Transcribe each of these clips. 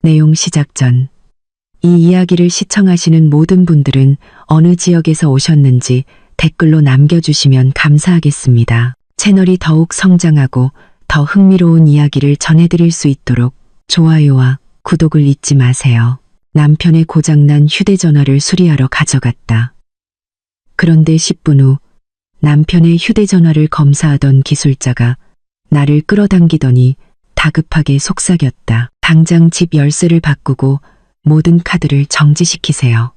내용 시작 전. 이 이야기를 시청하시는 모든 분들은 어느 지역에서 오셨는지 댓글로 남겨주시면 감사하겠습니다. 채널이 더욱 성장하고 더 흥미로운 이야기를 전해드릴 수 있도록 좋아요와 구독을 잊지 마세요. 남편의 고장난 휴대전화를 수리하러 가져갔다. 그런데 10분 후 남편의 휴대전화를 검사하던 기술자가 나를 끌어당기더니 다급하게 속삭였다. 당장 집 열쇠를 바꾸고 모든 카드를 정지시키세요.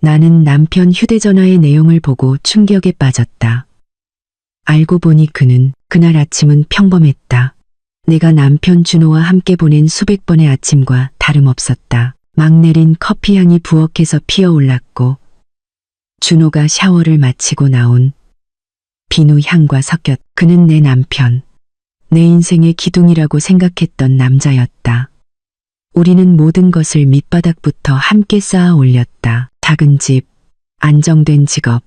나는 남편 휴대전화의 내용을 보고 충격에 빠졌다. 알고 보니 그는 그날 아침은 평범했다. 내가 남편 준호와 함께 보낸 수백 번의 아침과 다름없었다. 막 내린 커피향이 부엌에서 피어올랐고 준호가 샤워를 마치고 나온 비누 향과 섞였. 그는 내 남편, 내 인생의 기둥이라고 생각했던 남자였다. 우리는 모든 것을 밑바닥부터 함께 쌓아 올렸다. 작은 집, 안정된 직업,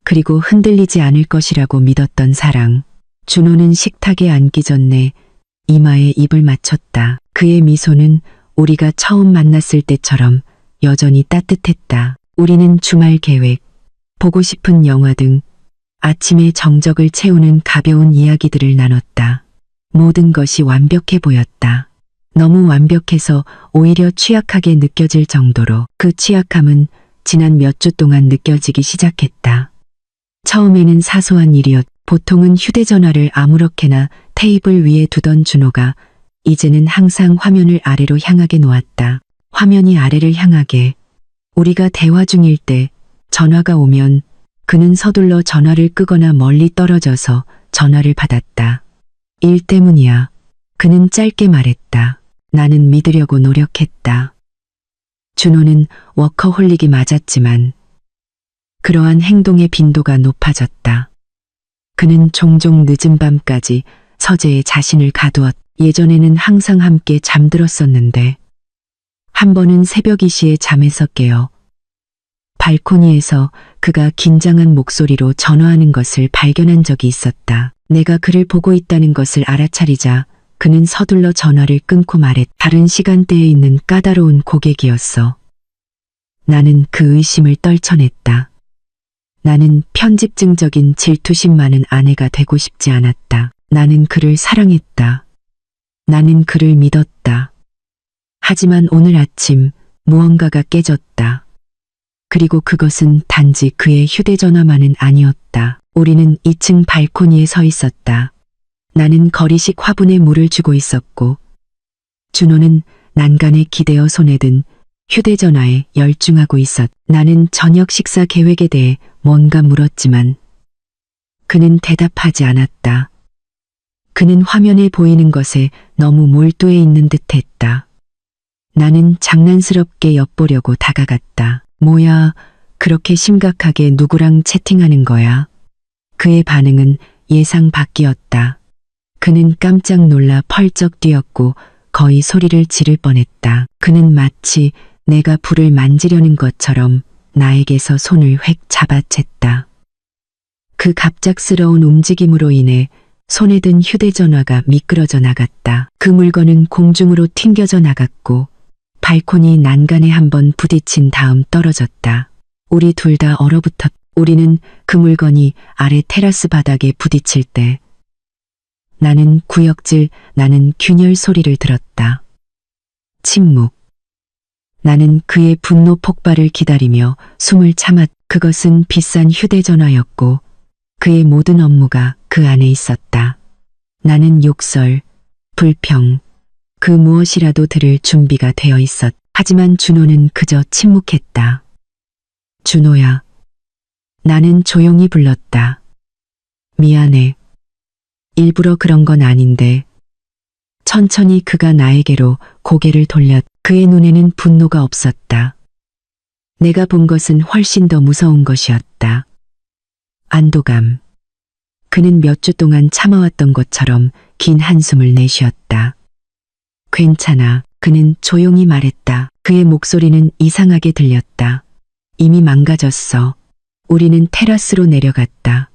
그리고 흔들리지 않을 것이라고 믿었던 사랑. 준호는 식탁에 앉기 전에 이마에 입을 맞췄다. 그의 미소는 우리가 처음 만났을 때처럼 여전히 따뜻했다. 우리는 주말 계획, 보고 싶은 영화 등 아침의 정적을 채우는 가벼운 이야기들을 나눴다. 모든 것이 완벽해 보였다. 너무 완벽해서 오히려 취약하게 느껴질 정도로 그 취약함은 지난 몇 주 동안 느껴지기 시작했다. 처음에는 사소한 일이었. 보통은 휴대전화를 아무렇게나 테이블 위에 두던 준호가 이제는 항상 화면을 아래로 향하게 놓았다. 화면이 아래를 향하게. 우리가 대화 중일 때 전화가 오면 그는 서둘러 전화를 끄거나 멀리 떨어져서 전화를 받았다. 일 때문이야. 그는 짧게 말했다. 나는 믿으려고 노력했다. 준호는 워커홀릭이 맞았지만 그러한 행동의 빈도가 높아졌다. 그는 종종 늦은 밤까지 서재에 자신을 가두었. 예전에는 항상 함께 잠들었었는데 한 번은 새벽 2시에 잠에서 깨어 발코니에서 그가 긴장한 목소리로 전화하는 것을 발견한 적이 있었다. 내가 그를 보고 있다는 것을 알아차리자 그는 서둘러 전화를 끊고 말했. 다른 시간대에 있는 까다로운 고객이었어. 나는 그 의심을 떨쳐냈다. 나는 편집증적인 질투심 많은 아내가 되고 싶지 않았다. 나는 그를 사랑했다. 나는 그를 믿었다. 하지만 오늘 아침 무언가가 깨졌다. 그리고 그것은 단지 그의 휴대전화만은 아니었다. 우리는 2층 발코니에 서 있었다. 나는 거리식 화분에 물을 주고 있었고 준호는 난간에 기대어 손에 든 휴대전화에 열중하고 있었. 나는 저녁 식사 계획에 대해 뭔가 물었지만 그는 대답하지 않았다. 그는 화면에 보이는 것에 너무 몰두해 있는 듯했다. 나는 장난스럽게 엿보려고 다가갔다. 뭐야, 그렇게 심각하게 누구랑 채팅하는 거야? 그의 반응은 예상 밖이었다. 그는 깜짝 놀라 펄쩍 뛰었고 거의 소리를 지를 뻔했다. 그는 마치 내가 불을 만지려는 것처럼 나에게서 손을 획 잡아챘다. 그 갑작스러운 움직임으로 인해 손에 든 휴대전화가 미끄러져 나갔다. 그 물건은 공중으로 튕겨져 나갔고 발코니 난간에 한번 부딪힌 다음 떨어졌다. 우리 둘 다 얼어붙었. 우리는 그 물건이 아래 테라스 바닥에 부딪힐 때 나는 구역질, 나는 균열 소리를 들었다. 침묵. 나는 그의 분노 폭발을 기다리며 숨을 참았. 그것은 비싼 휴대전화였고 그의 모든 업무가 그 안에 있었다. 나는 욕설, 불평, 그 무엇이라도 들을 준비가 되어 있었. 하지만 준호는 그저 침묵했다. 준호야. 나는 조용히 불렀다. 미안해. 일부러 그런 건 아닌데. 천천히 그가 나에게로 고개를 돌렸. 그의 눈에는 분노가 없었다. 내가 본 것은 훨씬 더 무서운 것이었다. 안도감. 그는 몇 주 동안 참아왔던 것처럼 긴 한숨을 내쉬었다. 괜찮아. 그는 조용히 말했다. 그의 목소리는 이상하게 들렸다. 이미 망가졌어. 우리는 테라스로 내려갔다.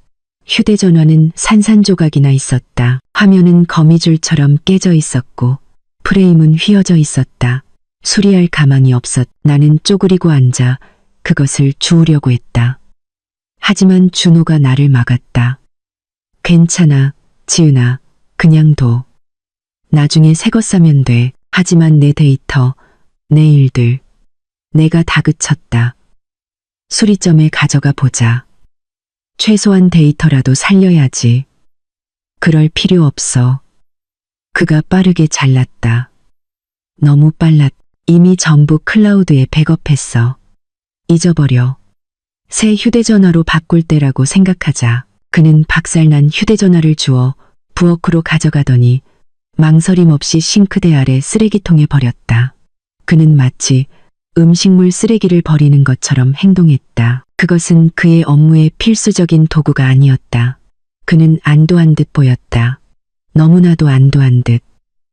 휴대전화는 산산조각이나 있었다. 화면은 거미줄처럼 깨져 있었고 프레임은 휘어져 있었다. 수리할 가망이 없었. 나는 쪼그리고 앉아 그것을 주우려고 했다. 하지만 준호가 나를 막았다. 괜찮아, 지은아. 그냥 둬. 나중에 새거 싸면 돼. 하지만 내 데이터, 내 일들. 내가 다그쳤다. 수리점에 가져가 보자. 최소한 데이터라도 살려야지. 그럴 필요 없어. 그가 빠르게 잘랐다. 너무 빨랐. 이미 전부 클라우드에 백업했어. 잊어버려. 새 휴대전화로 바꿀 때라고 생각하자. 그는 박살난 휴대전화를 주워 부엌으로 가져가더니 망설임 없이 싱크대 아래 쓰레기통에 버렸다. 그는 마치 음식물 쓰레기를 버리는 것처럼 행동했다. 그것은 그의 업무의 필수적인 도구가 아니었다. 그는 안도한 듯 보였다. 너무나도 안도한 듯.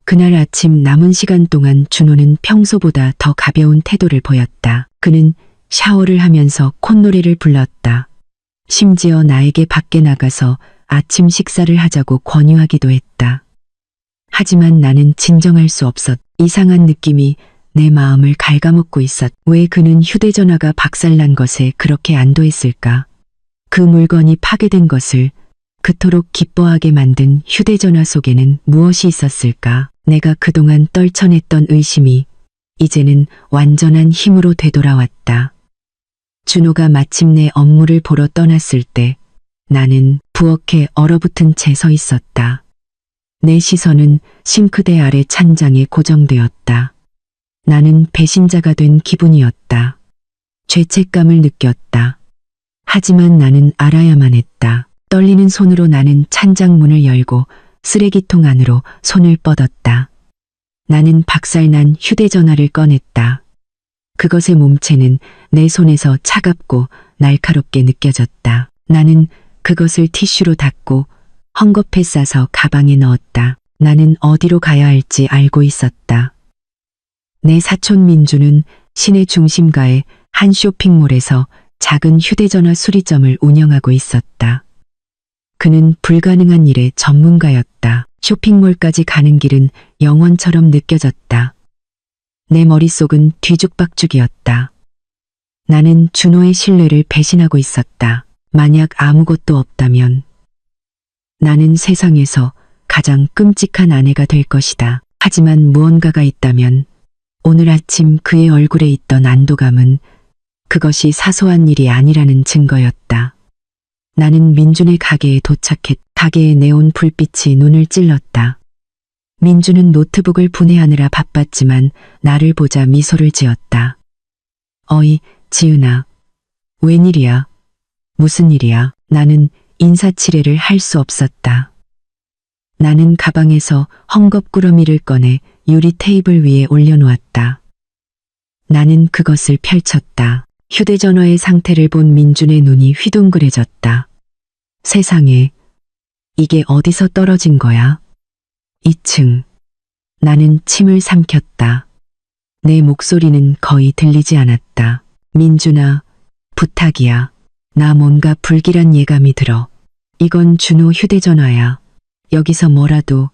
그날 아침 남은 시간 동안 준호는 평소보다 더 가벼운 태도를 보였다. 그는 샤워를 하면서 콧노래를 불렀다. 심지어 나에게 밖에 나가서 아침 식사를 하자고 권유하기도 했다. 하지만 나는 진정할 수 없었. 이상한 느낌이 내 마음을 갉아먹고 있었. 왜 그는 휴대전화가 박살난 것에 그렇게 안도했을까? 그 물건이 파괴된 것을 그토록 기뻐하게 만든 휴대전화 속에는 무엇이 있었을까? 내가 그동안 떨쳐냈던 의심이 이제는 완전한 힘으로 되돌아왔다. 준호가 마침내 업무를 보러 떠났을 때 나는 부엌에 얼어붙은 채 서 있었다. 내 시선은 싱크대 아래 찬장에 고정되었다. 나는 배신자가 된 기분이었다. 죄책감을 느꼈다. 하지만 나는 알아야만 했다. 떨리는 손으로 나는 찬장 문을 열고 쓰레기통 안으로 손을 뻗었다. 나는 박살난 휴대전화를 꺼냈다. 그것의 몸체는 내 손에서 차갑고 날카롭게 느껴졌다. 나는 그것을 티슈로 닦고 헝겊에 싸서 가방에 넣었다. 나는 어디로 가야 할지 알고 있었다. 내 사촌 민주는 시내 중심가의 한 쇼핑몰에서 작은 휴대전화 수리점을 운영하고 있었다. 그는 불가능한 일의 전문가였다. 쇼핑몰까지 가는 길은 영원처럼 느껴졌다. 내 머릿속은 뒤죽박죽이었다. 나는 준호의 신뢰를 배신하고 있었다. 만약 아무것도 없다면 나는 세상에서 가장 끔찍한 아내가 될 것이다. 하지만 무언가가 있다면 오늘 아침 그의 얼굴에 있던 안도감은 그것이 사소한 일이 아니라는 증거였다. 나는 민준의 가게에 도착했. 가게의 네온 불빛이 눈을 찔렀다. 민준은 노트북을 분해하느라 바빴지만 나를 보자 미소를 지었다. 어이, 지은아. 웬일이야? 무슨 일이야? 나는 인사치레를 할 수 없었다. 나는 가방에서 헝겊꾸러미를 꺼내 유리 테이블 위에 올려놓았다. 나는 그것을 펼쳤다. 휴대전화의 상태를 본 민준의 눈이 휘둥그레졌다. 세상에, 이게 어디서 떨어진 거야? 2층. 나는 침을 삼켰다. 내 목소리는 거의 들리지 않았다. 민준아, 부탁이야. 나 뭔가 불길한 예감이 들어. 이건 준호 휴대전화야. 여기서 뭐라도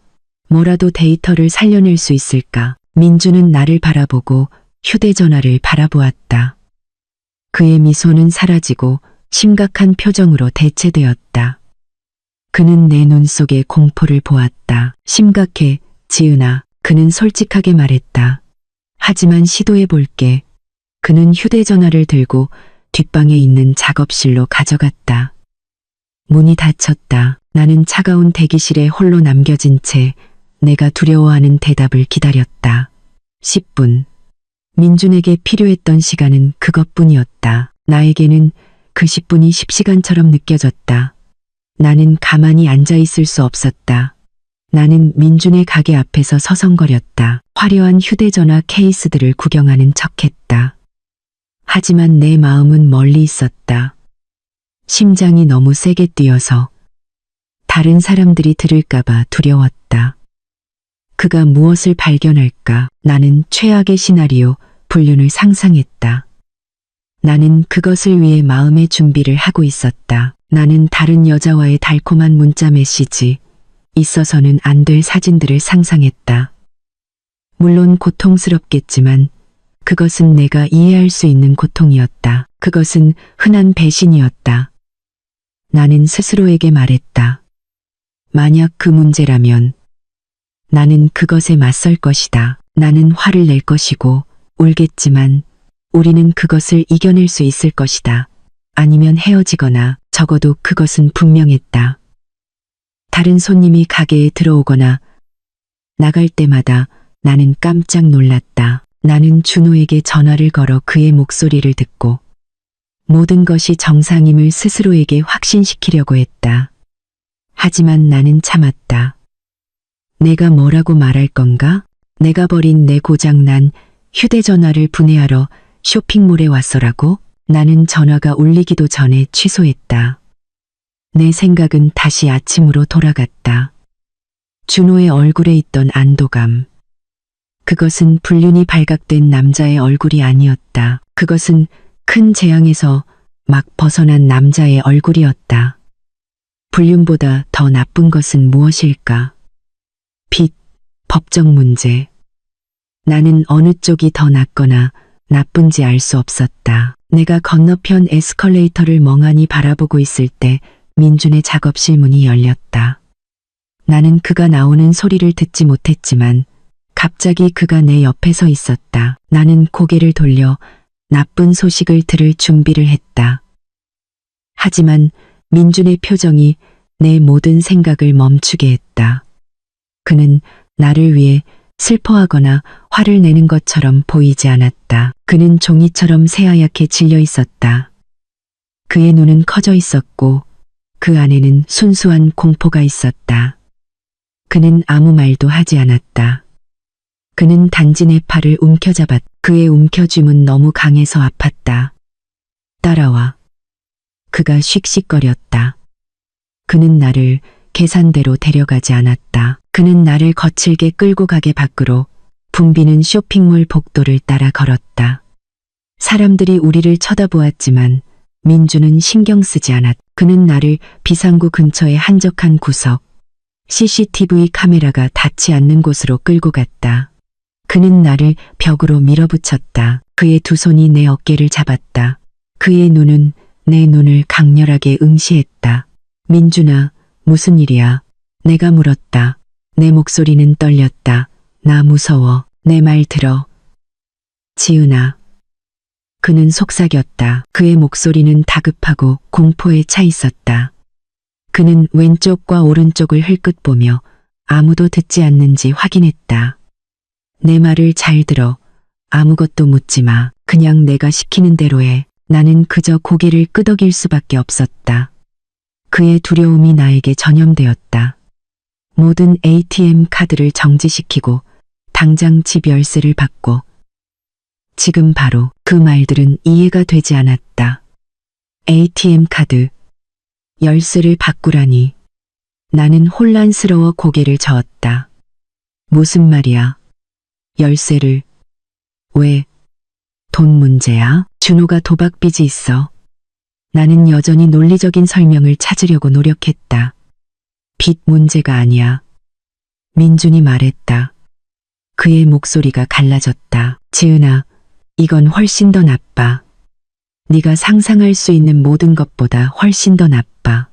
데이터를 살려낼 수 있을까? 민준은 나를 바라보고 휴대전화를 바라보았다. 그의 미소는 사라지고 심각한 표정으로 대체되었다. 그는 내 눈 속에 공포를 보았다. 심각해, 지은아. 그는 솔직하게 말했다. 하지만 시도해 볼게. 그는 휴대전화를 들고 뒷방에 있는 작업실로 가져갔다. 문이 닫혔다. 나는 차가운 대기실에 홀로 남겨진 채 내가 두려워하는 대답을 기다렸다. 10분. 민준에게 필요했던 시간은 그것뿐이었다. 나에게는 그 10분이 10시간처럼 느껴졌다. 나는 가만히 앉아 있을 수 없었다. 나는 민준의 가게 앞에서 서성거렸다. 화려한 휴대전화 케이스들을 구경하는 척했다. 하지만 내 마음은 멀리 있었다. 심장이 너무 세게 뛰어서 다른 사람들이 들을까봐 두려웠다. 그가 무엇을 발견할까? 나는 최악의 시나리오, 불륜을 상상했다. 나는 그것을 위해 마음의 준비를 하고 있었다. 나는 다른 여자와의 달콤한 문자 메시지, 있어서는 안 될 사진들을 상상했다. 물론 고통스럽겠지만 그것은 내가 이해할 수 있는 고통이었다. 그것은 흔한 배신이었다. 나는 스스로에게 말했다. 만약 그 문제라면 나는 그것에 맞설 것이다. 나는 화를 낼 것이고 울겠지만 우리는 그것을 이겨낼 수 있을 것이다. 아니면 헤어지거나 적어도 그것은 분명했다. 다른 손님이 가게에 들어오거나 나갈 때마다 나는 깜짝 놀랐다. 나는 준호에게 전화를 걸어 그의 목소리를 듣고 모든 것이 정상임을 스스로에게 확신시키려고 했다. 하지만 나는 참았다. 내가 뭐라고 말할 건가? 내가 버린 내 고장난 휴대전화를 분해하러 쇼핑몰에 왔어라고? 나는 전화가 울리기도 전에 취소했다. 내 생각은 다시 아침으로 돌아갔다. 준호의 얼굴에 있던 안도감. 그것은 불륜이 발각된 남자의 얼굴이 아니었다. 그것은 큰 재앙에서 막 벗어난 남자의 얼굴이었다. 불륜보다 더 나쁜 것은 무엇일까? 빚, 법적 문제. 나는 어느 쪽이 더 낫거나 나쁜지 알 수 없었다. 내가 건너편 에스컬레이터를 멍하니 바라보고 있을 때 민준의 작업실 문이 열렸다. 나는 그가 나오는 소리를 듣지 못했지만 갑자기 그가 내 옆에 서 있었다. 나는 고개를 돌려 나쁜 소식을 들을 준비를 했다. 하지만 민준의 표정이 내 모든 생각을 멈추게 했다. 그는 나를 위해 슬퍼하거나 화를 내는 것처럼 보이지 않았다. 그는 종이처럼 새하얗게 질려 있었다. 그의 눈은 커져 있었고 그 안에는 순수한 공포가 있었다. 그는 아무 말도 하지 않았다. 그는 단지 내 팔을 움켜잡았다. 그의 움켜쥐음은 너무 강해서 아팠다. 따라와. 그가 씩씩거렸다. 그는 나를 계산대로 데려가지 않았다. 그는 나를 거칠게 끌고 가게 밖으로 붐비는 쇼핑몰 복도를 따라 걸었다. 사람들이 우리를 쳐다보았지만 민주는 신경 쓰지 않았다. 그는 나를 비상구 근처의 한적한 구석, CCTV 카메라가 닿지 않는 곳으로 끌고 갔다. 그는 나를 벽으로 밀어붙였다. 그의 두 손이 내 어깨를 잡았다. 그의 눈은 내 눈을 강렬하게 응시했다. 민준아, 무슨 일이야? 내가 물었다. 내 목소리는 떨렸다. 나 무서워. 내 말 들어. 지은아. 그는 속삭였다. 그의 목소리는 다급하고 공포에 차 있었다. 그는 왼쪽과 오른쪽을 흘끗 보며 아무도 듣지 않는지 확인했다. 내 말을 잘 들어. 아무것도 묻지 마. 그냥 내가 시키는 대로 해. 나는 그저 고개를 끄덕일 수밖에 없었다. 그의 두려움이 나에게 전염되었다. 모든 ATM 카드를 정지시키고 당장 집 열쇠를 받고. 지금 바로 그 말들은 이해가 되지 않았다. ATM 카드, 열쇠를 바꾸라니. 나는 혼란스러워 고개를 저었다. 무슨 말이야? 열쇠를. 왜? 돈 문제야? 준호가 도박빚이 있어. 나는 여전히 논리적인 설명을 찾으려고 노력했다. 빚 문제가 아니야. 민준이 말했다. 그의 목소리가 갈라졌다. 지은아, 이건 훨씬 더 나빠. 네가 상상할 수 있는 모든 것보다 훨씬 더 나빠.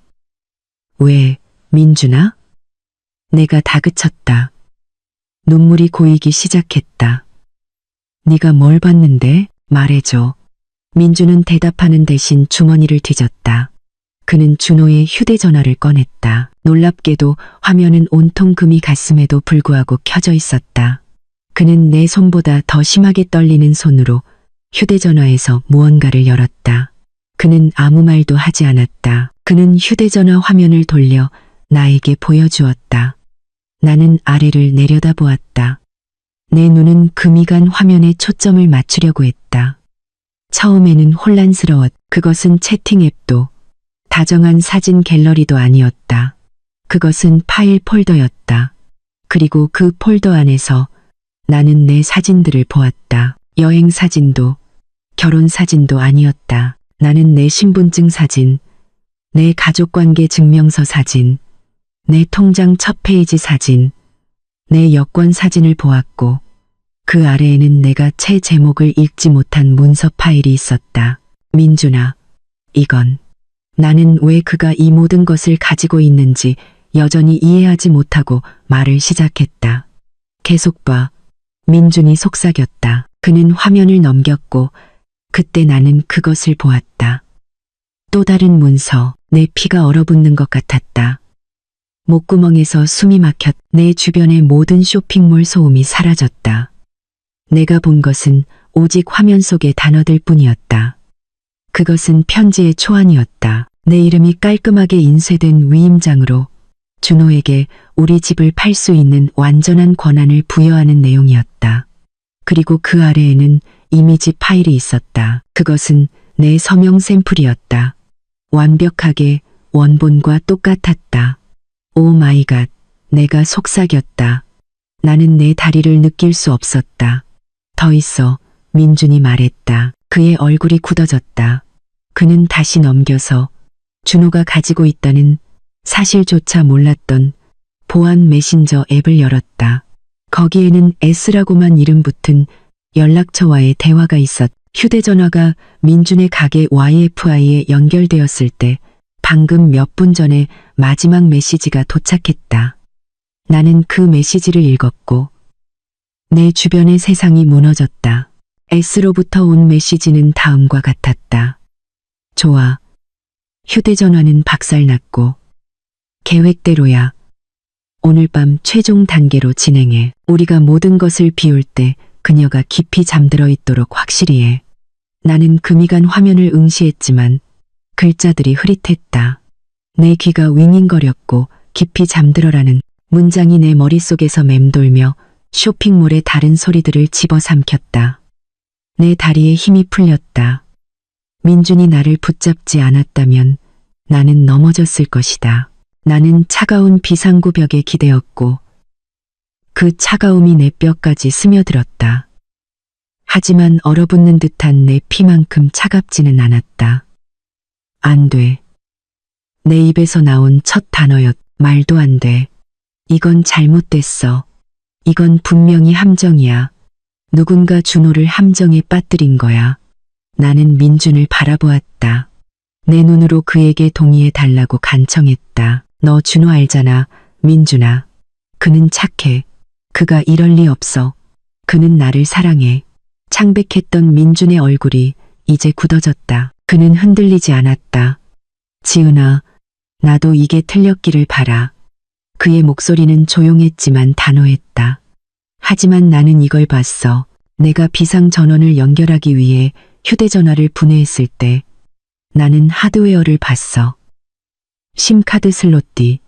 왜, 민준아? 내가 다그쳤다. 눈물이 고이기 시작했다. 네가 뭘 봤는데? 말해줘. 민준은 대답하는 대신 주머니를 뒤졌다. 그는 준호의 휴대전화를 꺼냈다. 놀랍게도 화면은 온통 금이 갔음에도 불구하고 켜져 있었다. 그는 내 손보다 더 심하게 떨리는 손으로 휴대전화에서 무언가를 열었다. 그는 아무 말도 하지 않았다. 그는 휴대전화 화면을 돌려 나에게 보여주었다. 나는 아래를 내려다보았다. 내 눈은 금이 간 화면에 초점을 맞추려고 했다. 처음에는 혼란스러웠다. 그것은 채팅 앱도 다정한 사진 갤러리도 아니었다. 그것은 파일 폴더였다. 그리고 그 폴더 안에서 나는 내 사진들을 보았다. 여행 사진도 결혼 사진도 아니었다. 나는 내 신분증 사진, 내 가족관계 증명서 사진, 내 통장 첫 페이지 사진, 내 여권 사진을 보았고 그 아래에는 내가 채 제목을 읽지 못한 문서 파일이 있었다. 민준아, 이건. 나는 왜 그가 이 모든 것을 가지고 있는지 여전히 이해하지 못하고 말을 시작했다. 계속 봐. 민준이 속삭였다. 그는 화면을 넘겼고 그때 나는 그것을 보았다. 또 다른 문서, 내 피가 얼어붙는 것 같았다. 목구멍에서 숨이 막혔. 내 주변의 모든 쇼핑몰 소음이 사라졌다. 내가 본 것은 오직 화면 속의 단어들 뿐이었다. 그것은 편지의 초안이었다. 내 이름이 깔끔하게 인쇄된 위임장으로 준호에게 우리 집을 팔 수 있는 완전한 권한을 부여하는 내용이었다. 그리고 그 아래에는 이미지 파일이 있었다. 그것은 내 서명 샘플이었다. 완벽하게 원본과 똑같았다. 오 마이 갓, 내가 속삭였다. 나는 내 다리를 느낄 수 없었다. 더 있어, 민준이 말했다. 그의 얼굴이 굳어졌다. 그는 다시 넘겨서 준호가 가지고 있다는 사실조차 몰랐던 보안 메신저 앱을 열었다. 거기에는 S라고만 이름 붙은 연락처와의 대화가 있었. 휴대전화가 민준의 가게 YFI에 연결되었을 때 방금 몇 분 전에 마지막 메시지가 도착했다. 나는 그 메시지를 읽었고 내 주변의 세상이 무너졌다. S로부터 온 메시지는 다음과 같았다. 좋아. 휴대전화는 박살났고 계획대로야. 오늘 밤 최종 단계로 진행해. 우리가 모든 것을 비울 때 그녀가 깊이 잠들어 있도록 확실히 해. 나는 금이간 화면을 응시했지만 글자들이 흐릿했다. 내 귀가 윙윙거렸고 깊이 잠들어라는 문장이 내 머릿속에서 맴돌며 쇼핑몰의 다른 소리들을 집어삼켰다. 내 다리에 힘이 풀렸다. 민준이 나를 붙잡지 않았다면 나는 넘어졌을 것이다. 나는 차가운 비상구 벽에 기대었고 그 차가움이 내 뼈까지 스며들었다. 하지만 얼어붙는 듯한 내 피만큼 차갑지는 않았다. 안 돼. 내 입에서 나온 첫 단어였. 말도 안 돼. 이건 잘못됐어. 이건 분명히 함정이야. 누군가 준호를 함정에 빠뜨린 거야. 나는 민준을 바라보았다. 내 눈으로 그에게 동의해 달라고 간청했다. 너 준호 알잖아, 민준아. 그는 착해. 그가 이럴 리 없어. 그는 나를 사랑해. 창백했던 민준의 얼굴이 이제 굳어졌다. 그는 흔들리지 않았다. 지은아, 나도 이게 틀렸기를 바라. 그의 목소리는 조용했지만 단호했다. 하지만 나는 이걸 봤어. 내가 비상전원을 연결하기 위해 휴대전화를 분해했을 때 나는 하드웨어를 봤어. 심카드 슬롯이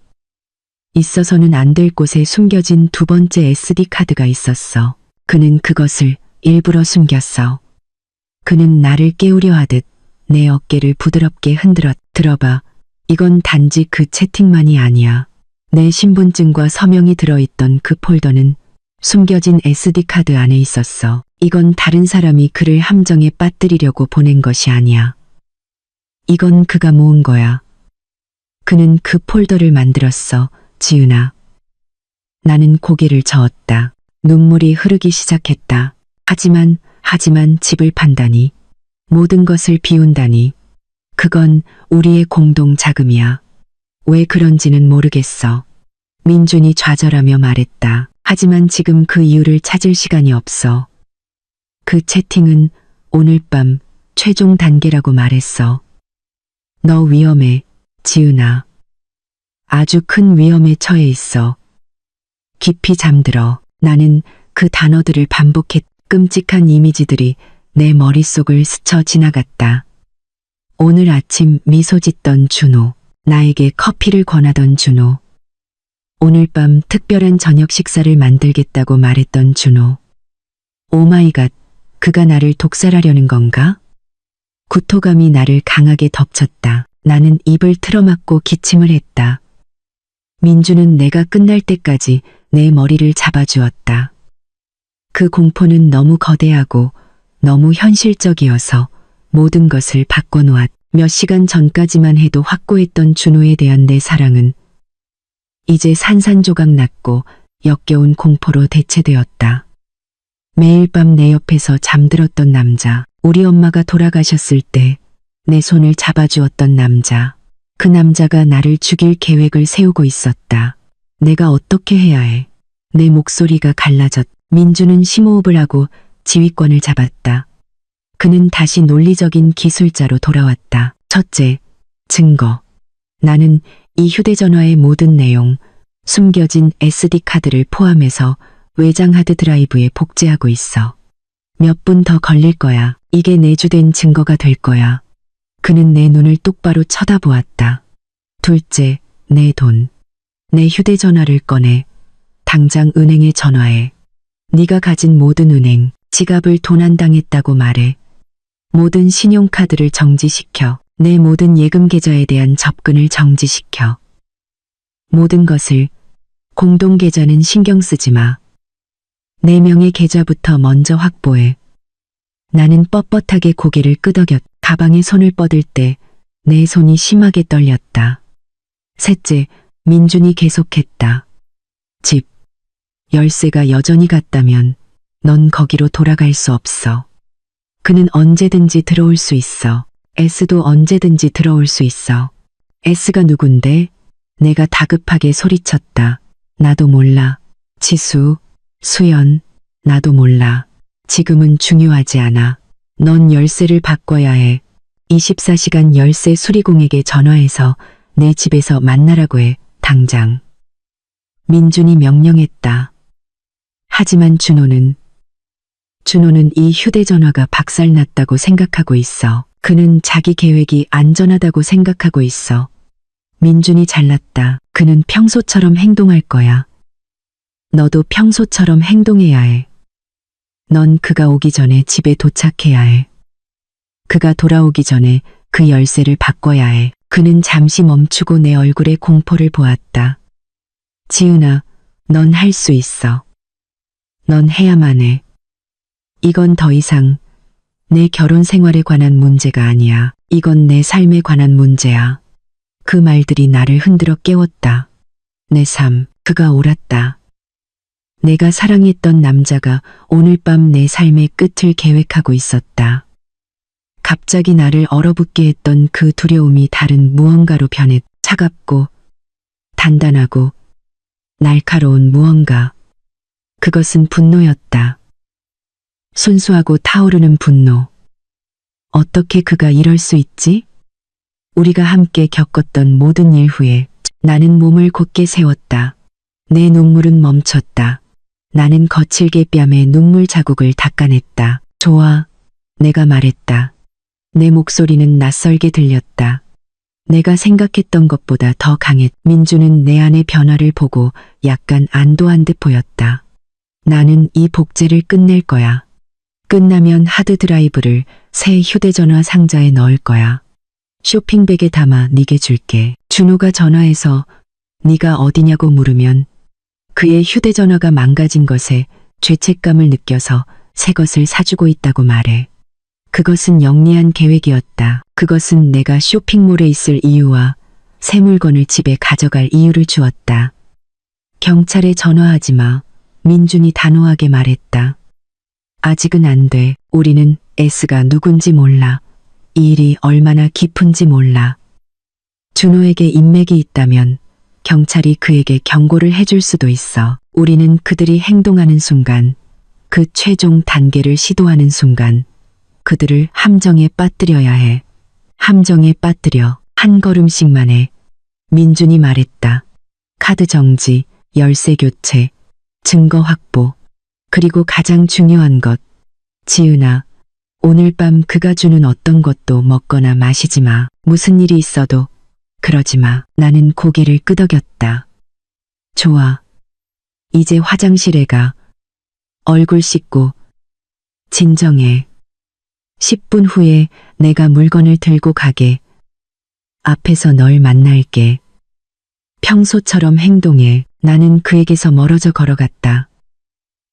있어서는 안 될 곳에 숨겨진 두 번째 SD카드가 있었어. 그는 그것을 일부러 숨겼어. 그는 나를 깨우려 하듯 내 어깨를 부드럽게 흔들었. 들어봐. 이건 단지 그 채팅만이 아니야. 내 신분증과 서명이 들어있던 그 폴더는 숨겨진 SD카드 안에 있었어. 이건 다른 사람이 그를 함정에 빠뜨리려고 보낸 것이 아니야. 이건 그가 모은 거야. 그는 그 폴더를 만들었어, 지은아. 나는 고개를 저었다. 눈물이 흐르기 시작했다. 하지만 집을 판다니. 모든 것을 비운다니. 그건 우리의 공동 자금이야. 왜 그런지는 모르겠어. 민준이 좌절하며 말했다. 하지만 지금 그 이유를 찾을 시간이 없어. 그 채팅은 오늘 밤 최종 단계라고 말했어. 너 위험해, 지은아. 아주 큰 위험에 처해 있어. 깊이 잠들어. 나는 그 단어들을 반복했. 끔찍한 이미지들이 내 머릿속을 스쳐 지나갔다. 오늘 아침 미소 짓던 준호. 나에게 커피를 권하던 준호. 오늘 밤 특별한 저녁 식사를 만들겠다고 말했던 준호. 오마이갓, 그가 나를 독살하려는 건가? 구토감이 나를 강하게 덮쳤다. 나는 입을 틀어막고 기침을 했다. 민주는 내가 끝날 때까지 내 머리를 잡아주었다. 그 공포는 너무 거대하고 너무 현실적이어서 모든 것을 바꿔놓았. 몇 시간 전까지만 해도 확고했던 준호에 대한 내 사랑은 이제 산산조각 났고 역겨운 공포로 대체되었다. 매일 밤 내 옆에서 잠들었던 남자. 우리 엄마가 돌아가셨을 때 내 손을 잡아주었던 남자. 그 남자가 나를 죽일 계획을 세우고 있었다. 내가 어떻게 해야 해? 내 목소리가 갈라졌. 민주는 심호흡을 하고 지휘권을 잡았다. 그는 다시 논리적인 기술자로 돌아왔다. 첫째, 증거. 나는 이 휴대전화의 모든 내용, 숨겨진 SD카드를 포함해서 외장 하드드라이브에 복제하고 있어. 몇 분 더 걸릴 거야. 이게 내주된 증거가 될 거야. 그는 내 눈을 똑바로 쳐다보았다. 둘째, 내 돈. 내 휴대전화를 꺼내. 당장 은행에 전화해. 네가 가진 모든 은행, 지갑을 도난당했다고 말해. 모든 신용카드를 정지시켜. 내 모든 예금 계좌에 대한 접근을 정지시켜. 모든 것을, 공동계좌는 신경 쓰지 마. 네 명의 계좌부터 먼저 확보해. 나는 뻣뻣하게 고개를 끄덕였. 가방에 손을 뻗을 때 내 손이 심하게 떨렸다. 셋째, 민준이 계속했다. 집, 열쇠가 여전히 같다면 넌 거기로 돌아갈 수 없어. 그는 언제든지 들어올 수 있어. S도 언제든지 들어올 수 있어. S가 누군데? 내가 다급하게 소리쳤다. 나도 몰라. 지수, 수연, 나도 몰라. 지금은 중요하지 않아. 넌 열쇠를 바꿔야 해. 24시간 열쇠 수리공에게 전화해서 내 집에서 만나라고 해. 당장. 민준이 명령했다. 하지만 준호는 이 휴대전화가 박살났다고 생각하고 있어. 그는 자기 계획이 안전하다고 생각하고 있어. 민준이 잘났다. 그는 평소처럼 행동할 거야. 너도 평소처럼 행동해야 해. 넌 그가 오기 전에 집에 도착해야 해. 그가 돌아오기 전에 그 열쇠를 바꿔야 해. 그는 잠시 멈추고 내 얼굴에 공포를 보았다. 지은아, 넌 할 수 있어. 넌 해야만 해. 이건 더 이상 내 결혼 생활에 관한 문제가 아니야. 이건 내 삶에 관한 문제야. 그 말들이 나를 흔들어 깨웠다. 내 삶, 그가 옳았다. 내가 사랑했던 남자가 오늘 밤 내 삶의 끝을 계획하고 있었다. 갑자기 나를 얼어붙게 했던 그 두려움이 다른 무언가로 변했. 차갑고 단단하고 날카로운 무언가. 그것은 분노였다. 순수하고 타오르는 분노. 어떻게 그가 이럴 수 있지? 우리가 함께 겪었던 모든 일 후에 나는 몸을 곧게 세웠다. 내 눈물은 멈췄다. 나는 거칠게 뺨에 눈물 자국을 닦아냈다. 좋아, 내가 말했다. 내 목소리는 낯설게 들렸다. 내가 생각했던 것보다 더 강했. 민주는 내 안의 변화를 보고 약간 안도한 듯 보였다. 나는 이 복제를 끝낼 거야. 끝나면 하드드라이브를 새 휴대전화 상자에 넣을 거야. 쇼핑백에 담아 네게 줄게. 준호가 전화해서 네가 어디냐고 물으면 그의 휴대전화가 망가진 것에 죄책감을 느껴서 새 것을 사주고 있다고 말해. 그것은 영리한 계획이었다. 그것은 내가 쇼핑몰에 있을 이유와 새 물건을 집에 가져갈 이유를 주었다. 경찰에 전화하지 마. 민준이 단호하게 말했다. 아직은 안 돼. 우리는 S가 누군지 몰라. 이 일이 얼마나 깊은지 몰라. 준호에게 인맥이 있다면 경찰이 그에게 경고를 해줄 수도 있어. 우리는 그들이 행동하는 순간, 그 최종 단계를 시도하는 순간, 그들을 함정에 빠뜨려야 해. 함정에 빠뜨려. 한 걸음씩만 해. 민준이 말했다. 카드 정지, 열쇠 교체, 증거 확보, 그리고 가장 중요한 것. 지은아, 오늘 밤 그가 주는 어떤 것도 먹거나 마시지 마. 무슨 일이 있어도 그러지 마. 나는 고개를 끄덕였다. 좋아. 이제 화장실에 가. 얼굴 씻고 진정해. 10분 후에 내가 물건을 들고 가게. 앞에서 널 만날게. 평소처럼 행동해. 나는 그에게서 멀어져 걸어갔다.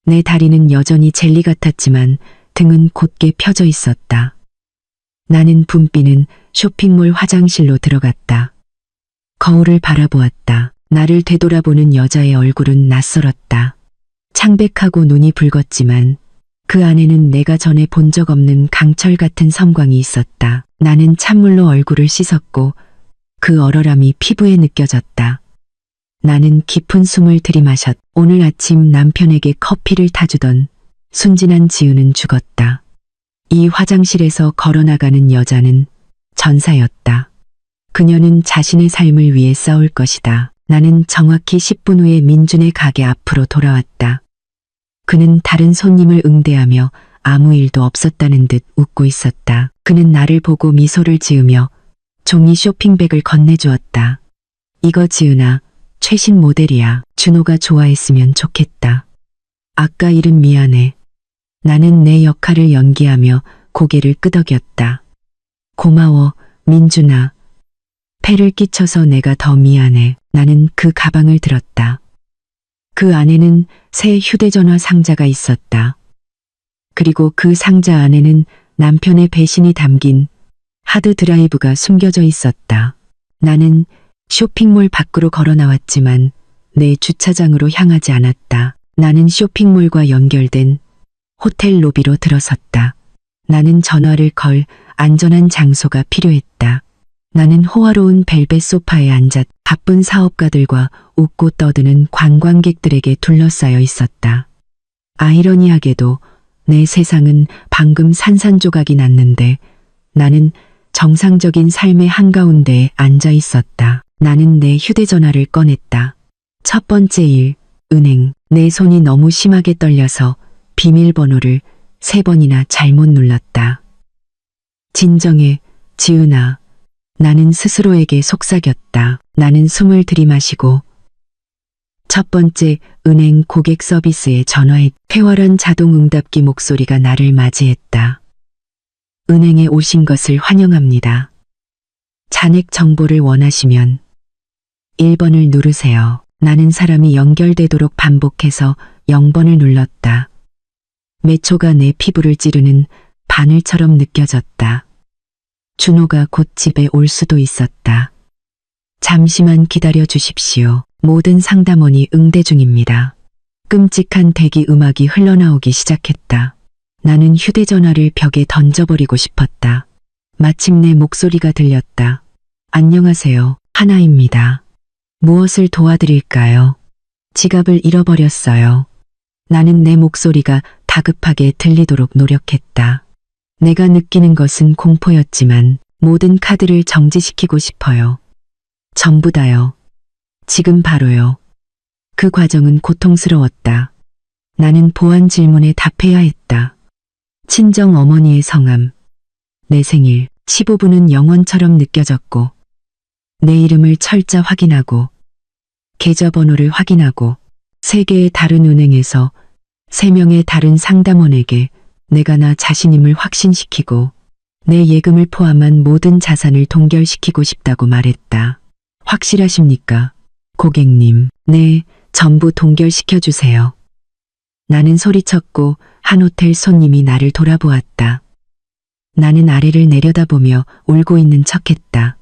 내 다리는 여전히 젤리 같았지만 등은 곧게 펴져 있었다. 나는 붐비는 쇼핑몰 화장실로 들어갔다. 거울을 바라보았다. 나를 되돌아보는 여자의 얼굴은 낯설었다. 창백하고 눈이 붉었지만 그 안에는 내가 전에 본 적 없는 강철 같은 섬광이 있었다. 나는 찬물로 얼굴을 씻었고 그 얼얼함이 피부에 느껴졌다. 나는 깊은 숨을 들이마셨. 오늘 아침 남편에게 커피를 타주던 순진한 지은은 죽었다. 이 화장실에서 걸어나가는 여자는 전사였다. 그녀는 자신의 삶을 위해 싸울 것이다. 나는 정확히 10분 후에 민준의 가게 앞으로 돌아왔다. 그는 다른 손님을 응대하며 아무 일도 없었다는 듯 웃고 있었다. 그는 나를 보고 미소를 지으며 종이 쇼핑백을 건네주었다. 이거 지은아, 최신 모델이야. 준호가 좋아했으면 좋겠다. 아까 일은 미안해. 나는 내 역할을 연기하며 고개를 끄덕였다. 고마워, 민준아. 폐를 끼쳐서 내가 더 미안해. 나는 그 가방을 들었다. 그 안에는 새 휴대전화 상자가 있었다. 그리고 그 상자 안에는 남편의 배신이 담긴 하드 드라이브가 숨겨져 있었다. 나는 쇼핑몰 밖으로 걸어 나왔지만 내 주차장으로 향하지 않았다. 나는 쇼핑몰과 연결된 호텔 로비로 들어섰다. 나는 전화를 걸 안전한 장소가 필요했다. 나는 호화로운 벨벳 소파에 앉아 바쁜 사업가들과 웃고 떠드는 관광객들에게 둘러싸여 있었다. 아이러니하게도 내 세상은 방금 산산조각이 났는데 나는 정상적인 삶의 한가운데에 앉아 있었다. 나는 내 휴대전화를 꺼냈다. 첫 번째 일, 은행. 내 손이 너무 심하게 떨려서 비밀번호를 3번이나 잘못 눌렀다. 진정해, 지은아. 나는 스스로에게 속삭였다. 나는 숨을 들이마시고 첫 번째 은행 고객 서비스에 전화해 쾌활한 자동 응답기 목소리가 나를 맞이했다. 은행에 오신 것을 환영합니다. 잔액 정보를 원하시면 1번을 누르세요. 나는 사람이 연결되도록 반복해서 0번을 눌렀다. 몇 초가 내 피부를 찌르는 바늘처럼 느껴졌다. 준호가 곧 집에 올 수도 있었다. 잠시만 기다려 주십시오. 모든 상담원이 응대 중입니다. 끔찍한 대기 음악이 흘러나오기 시작했다. 나는 휴대전화를 벽에 던져버리고 싶었다. 마침내 목소리가 들렸다. 안녕하세요. 하나입니다. 무엇을 도와드릴까요? 지갑을 잃어버렸어요. 나는 내 목소리가 다급하게 들리도록 노력했다. 내가 느끼는 것은 공포였지만 모든 카드를 정지시키고 싶어요. 전부 다요. 지금 바로요. 그 과정은 고통스러웠다. 나는 보안 질문에 답해야 했다. 친정 어머니의 성함, 내 생일, 15분은 영원처럼 느껴졌고 내 이름을 철자 확인하고 계좌번호를 확인하고 3개의 다른 은행에서 3명의 다른 상담원에게 내가 나 자신임을 확신시키고 내 예금을 포함한 모든 자산을 동결시키고 싶다고 말했다. 확실하십니까? 고객님, 네, 전부 동결시켜주세요. 나는 소리쳤고 한 호텔 손님이 나를 돌아보았다. 나는 아래를 내려다보며 울고 있는 척했다.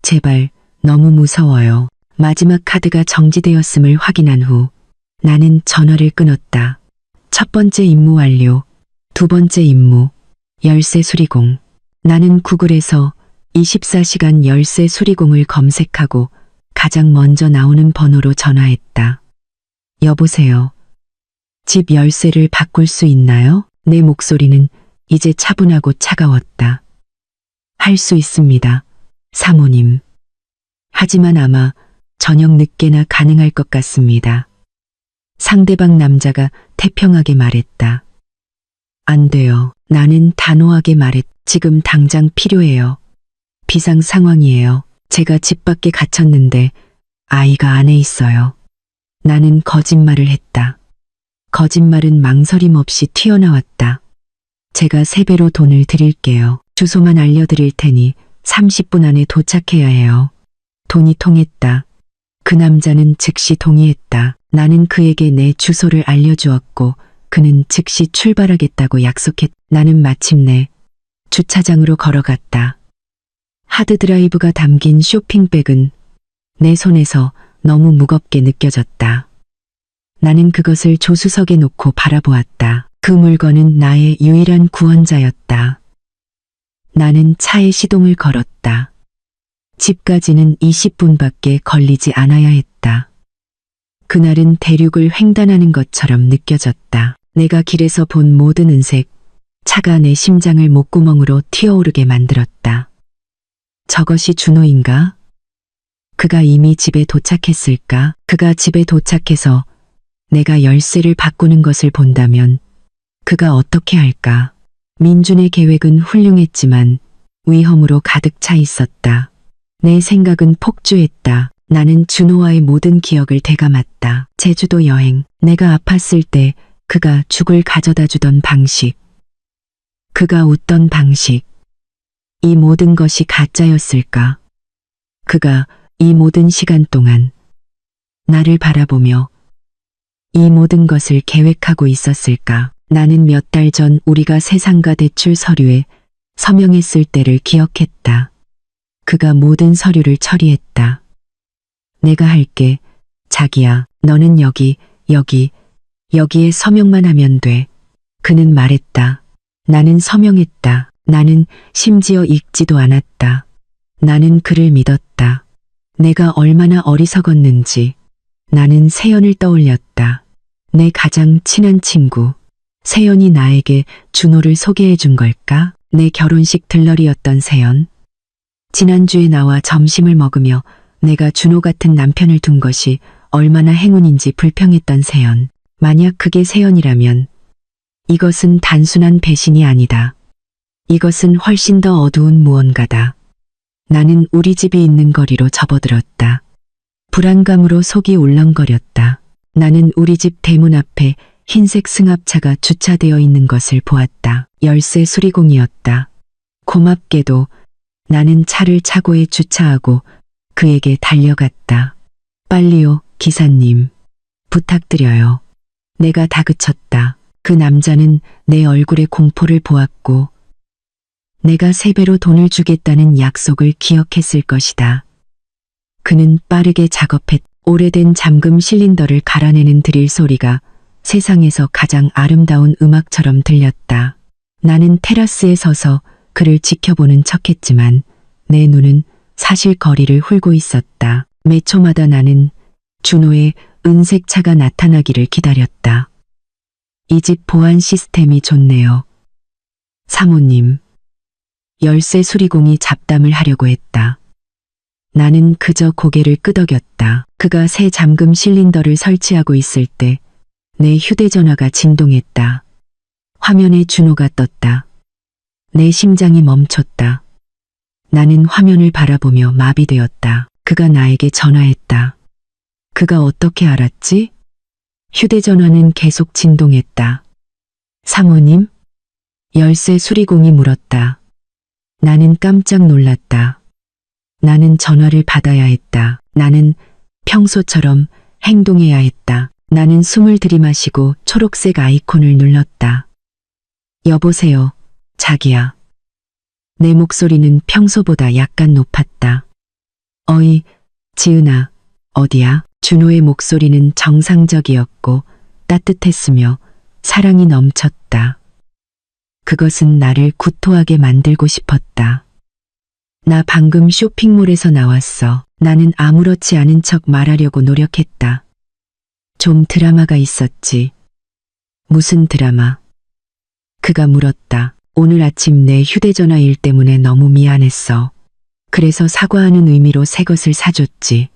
제발, 너무 무서워요. 마지막 카드가 정지되었음을 확인한 후 나는 전화를 끊었다. 첫 번째 임무 완료. 두 번째 임무, 열쇠 수리공. 나는 구글에서 24시간 열쇠 수리공을 검색하고 가장 먼저 나오는 번호로 전화했다. 여보세요. 집 열쇠를 바꿀 수 있나요? 내 목소리는 이제 차분하고 차가웠다. 할 수 있습니다. 사모님. 하지만 아마 저녁 늦게나 가능할 것 같습니다. 상대방 남자가 태평하게 말했다. 안 돼요. 나는 단호하게 말했. 지금 당장 필요해요. 비상 상황이에요. 제가 집 밖에 갇혔는데 아이가 안에 있어요. 나는 거짓말을 했다. 거짓말은 망설임 없이 튀어나왔다. 제가 3배로 돈을 드릴게요. 주소만 알려드릴 테니 30분 안에 도착해야 해요. 돈이 통했다. 그 남자는 즉시 동의했다. 나는 그에게 내 주소를 알려주었고 그는 즉시 출발하겠다고 약속했다. 나는 마침내 주차장으로 걸어갔다. 하드드라이브가 담긴 쇼핑백은 내 손에서 너무 무겁게 느껴졌다. 나는 그것을 조수석에 놓고 바라보았다. 그 물건은 나의 유일한 구원자였다. 나는 차에 시동을 걸었다. 집까지는 20분밖에 걸리지 않아야 했다. 그날은 대륙을 횡단하는 것처럼 느껴졌다. 내가 길에서 본 모든 은색, 차가 내 심장을 목구멍으로 튀어오르게 만들었다. 저것이 준호인가? 그가 이미 집에 도착했을까? 그가 집에 도착해서 내가 열쇠를 바꾸는 것을 본다면 그가 어떻게 할까? 민준의 계획은 훌륭했지만 위험으로 가득 차 있었다. 내 생각은 폭주했다. 나는 준호와의 모든 기억을 되감았다. 제주도 여행, 내가 아팠을 때 그가 죽을 가져다 주던 방식, 그가 웃던 방식, 이 모든 것이 가짜였을까? 그가 이 모든 시간 동안 나를 바라보며 이 모든 것을 계획하고 있었을까? 나는 몇 달 전 우리가 세상가 대출 서류에 서명했을 때를 기억했다. 그가 모든 서류를 처리했다. 내가 할게. 자기야, 너는 여기에 서명만 하면 돼. 그는 말했다. 나는 서명했다. 나는 심지어 읽지도 않았다. 나는 그를 믿었다. 내가 얼마나 어리석었는지. 나는 세연을 떠올렸다. 내 가장 친한 친구. 세연이 나에게 준호를 소개해 준 걸까? 내 결혼식 들러리였던 세연. 지난주에 나와 점심을 먹으며 내가 준호 같은 남편을 둔 것이 얼마나 행운인지 불평했던 세연. 만약 그게 세연이라면 이것은 단순한 배신이 아니다. 이것은 훨씬 더 어두운 무언가다. 나는 우리 집이 있는 거리로 접어들었다. 불안감으로 속이 울렁거렸다. 나는 우리 집 대문 앞에 흰색 승합차가 주차되어 있는 것을 보았다. 열쇠 수리공이었다. 고맙게도 나는 차를 차고에 주차하고 그에게 달려갔다. 빨리요, 기사님. 부탁드려요. 내가 다그쳤다. 그 남자는 내 얼굴에 공포를 보았고 내가 3배로 돈을 주겠다는 약속을 기억했을 것이다. 그는 빠르게 작업했. 오래된 잠금 실린더를 갈아내는 드릴 소리가 세상에서 가장 아름다운 음악처럼 들렸다. 나는 테라스에 서서 그를 지켜보는 척했지만 내 눈은 사실 거리를 훑고 있었다. 매 초마다 나는 준호의 은색 차가 나타나기를 기다렸다. 이 집 보안 시스템이 좋네요. 사모님. 열쇠 수리공이 잡담을 하려고 했다. 나는 그저 고개를 끄덕였다. 그가 새 잠금 실린더를 설치하고 있을 때 내 휴대전화가 진동했다. 화면에 준호가 떴다. 내 심장이 멈췄다. 나는 화면을 바라보며 마비되었다. 그가 나에게 전화했다. 그가 어떻게 알았지? 휴대전화는 계속 진동했다. 사모님? 열쇠 수리공이 물었다. 나는 깜짝 놀랐다. 나는 전화를 받아야 했다. 나는 평소처럼 행동해야 했다. 나는 숨을 들이마시고 초록색 아이콘을 눌렀다. 여보세요, 자기야. 내 목소리는 평소보다 약간 높았다. 어이, 지은아, 어디야? 준호의 목소리는 정상적이었고 따뜻했으며 사랑이 넘쳤다. 그것은 나를 구토하게 만들고 싶었다. 나 방금 쇼핑몰에서 나왔어. 나는 아무렇지 않은 척 말하려고 노력했다. 좀 드라마가 있었지. 무슨 드라마? 그가 물었다. 오늘 아침 내 휴대전화 일 때문에 너무 미안했어. 그래서 사과하는 의미로 새 것을 사줬지.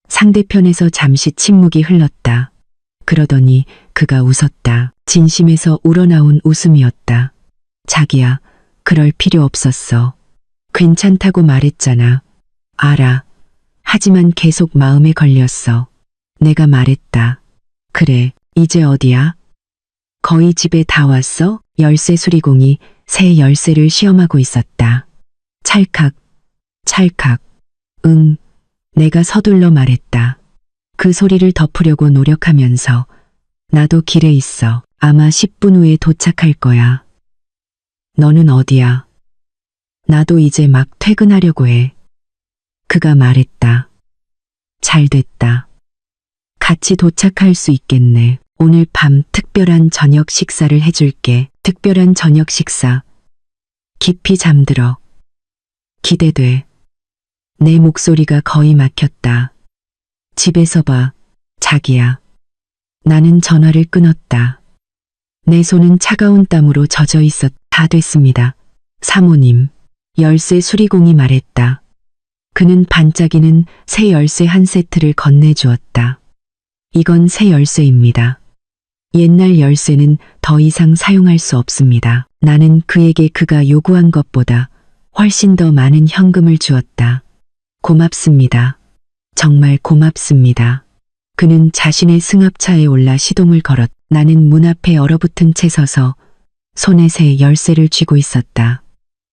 상대편에서 잠시 침묵이 흘렀다. 그러더니 그가 웃었다. 진심에서 우러나온 웃음이었다. 자기야, 그럴 필요 없었어. 괜찮다고 말했잖아. 알아. 하지만 계속 마음에 걸렸어. 내가 말했다. 그래, 이제 어디야? 거의 집에 다 왔어? 열쇠 수리공이 새 열쇠를 시험하고 있었다. 찰칵, 찰칵. 응, 내가 서둘러 말했다. 그 소리를 덮으려고 노력하면서 나도 길에 있어. 아마 10분 후에 도착할 거야. 너는 어디야? 나도 이제 막 퇴근하려고 해. 그가 말했다. 잘 됐다. 같이 도착할 수 있겠네. 오늘 밤 특별한 저녁 식사를 해줄게. 특별한 저녁 식사. 깊이 잠들어. 기대돼. 내 목소리가 거의 막혔다. 집에서 봐, 자기야. 나는 전화를 끊었다. 내 손은 차가운 땀으로 젖어 있었다. 다 됐습니다. 사모님. 열쇠 수리공이 말했다. 그는 반짝이는 새 열쇠 한 세트를 건네주었다. 이건 새 열쇠입니다. 옛날 열쇠는 더 이상 사용할 수 없습니다. 나는 그에게 그가 요구한 것보다 훨씬 더 많은 현금을 주었다. 고맙습니다. 정말 고맙습니다. 그는 자신의 승합차에 올라 시동을 걸었. 나는 문 앞에 얼어붙은 채 서서 손에 새 열쇠를 쥐고 있었다.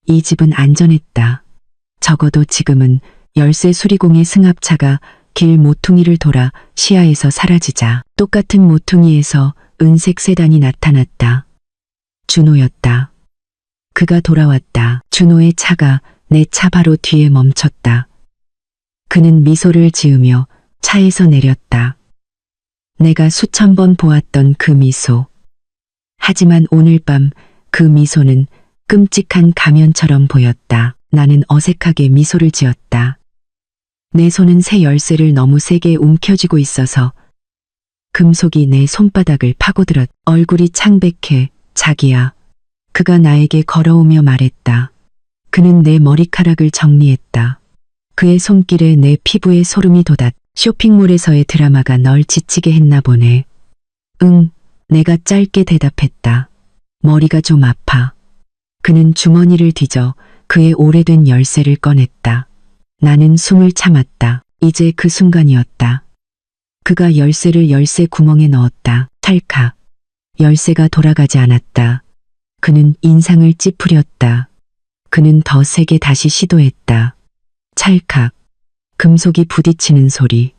이 집은 안전했다. 적어도 지금은 열쇠 수리공의 승합차가 길 모퉁이를 돌아 시야에서 사라지자 똑같은 모퉁이에서 은색 세단이 나타났다. 준호였다. 그가 돌아왔다. 준호의 차가 내 차 바로 뒤에 멈췄다. 그는 미소를 지으며 차에서 내렸다. 내가 수천 번 보았던 그 미소. 하지만 오늘 밤 그 미소는 끔찍한 가면처럼 보였다. 나는 어색하게 미소를 지었다. 내 손은 새 열쇠를 너무 세게 움켜쥐고 있어서 금속이 내 손바닥을 파고들었. 얼굴이 창백해. 자기야. 그가 나에게 걸어오며 말했다. 그는 내 머리카락을 정리했다. 그의 손길에 내 피부에 소름이 돋았. 쇼핑몰에서의 드라마가 널 지치게 했나 보네. 응, 내가 짧게 대답했다. 머리가 좀 아파. 그는 주머니를 뒤져 그의 오래된 열쇠를 꺼냈다. 나는 숨을 참았다. 이제 그 순간이었다. 그가 열쇠를 열쇠 구멍에 넣었다. 찰칵. 열쇠가 돌아가지 않았다. 그는 인상을 찌푸렸다. 그는 더 세게 다시 시도했다. 찰칵. 금속이 부딪히는 소리.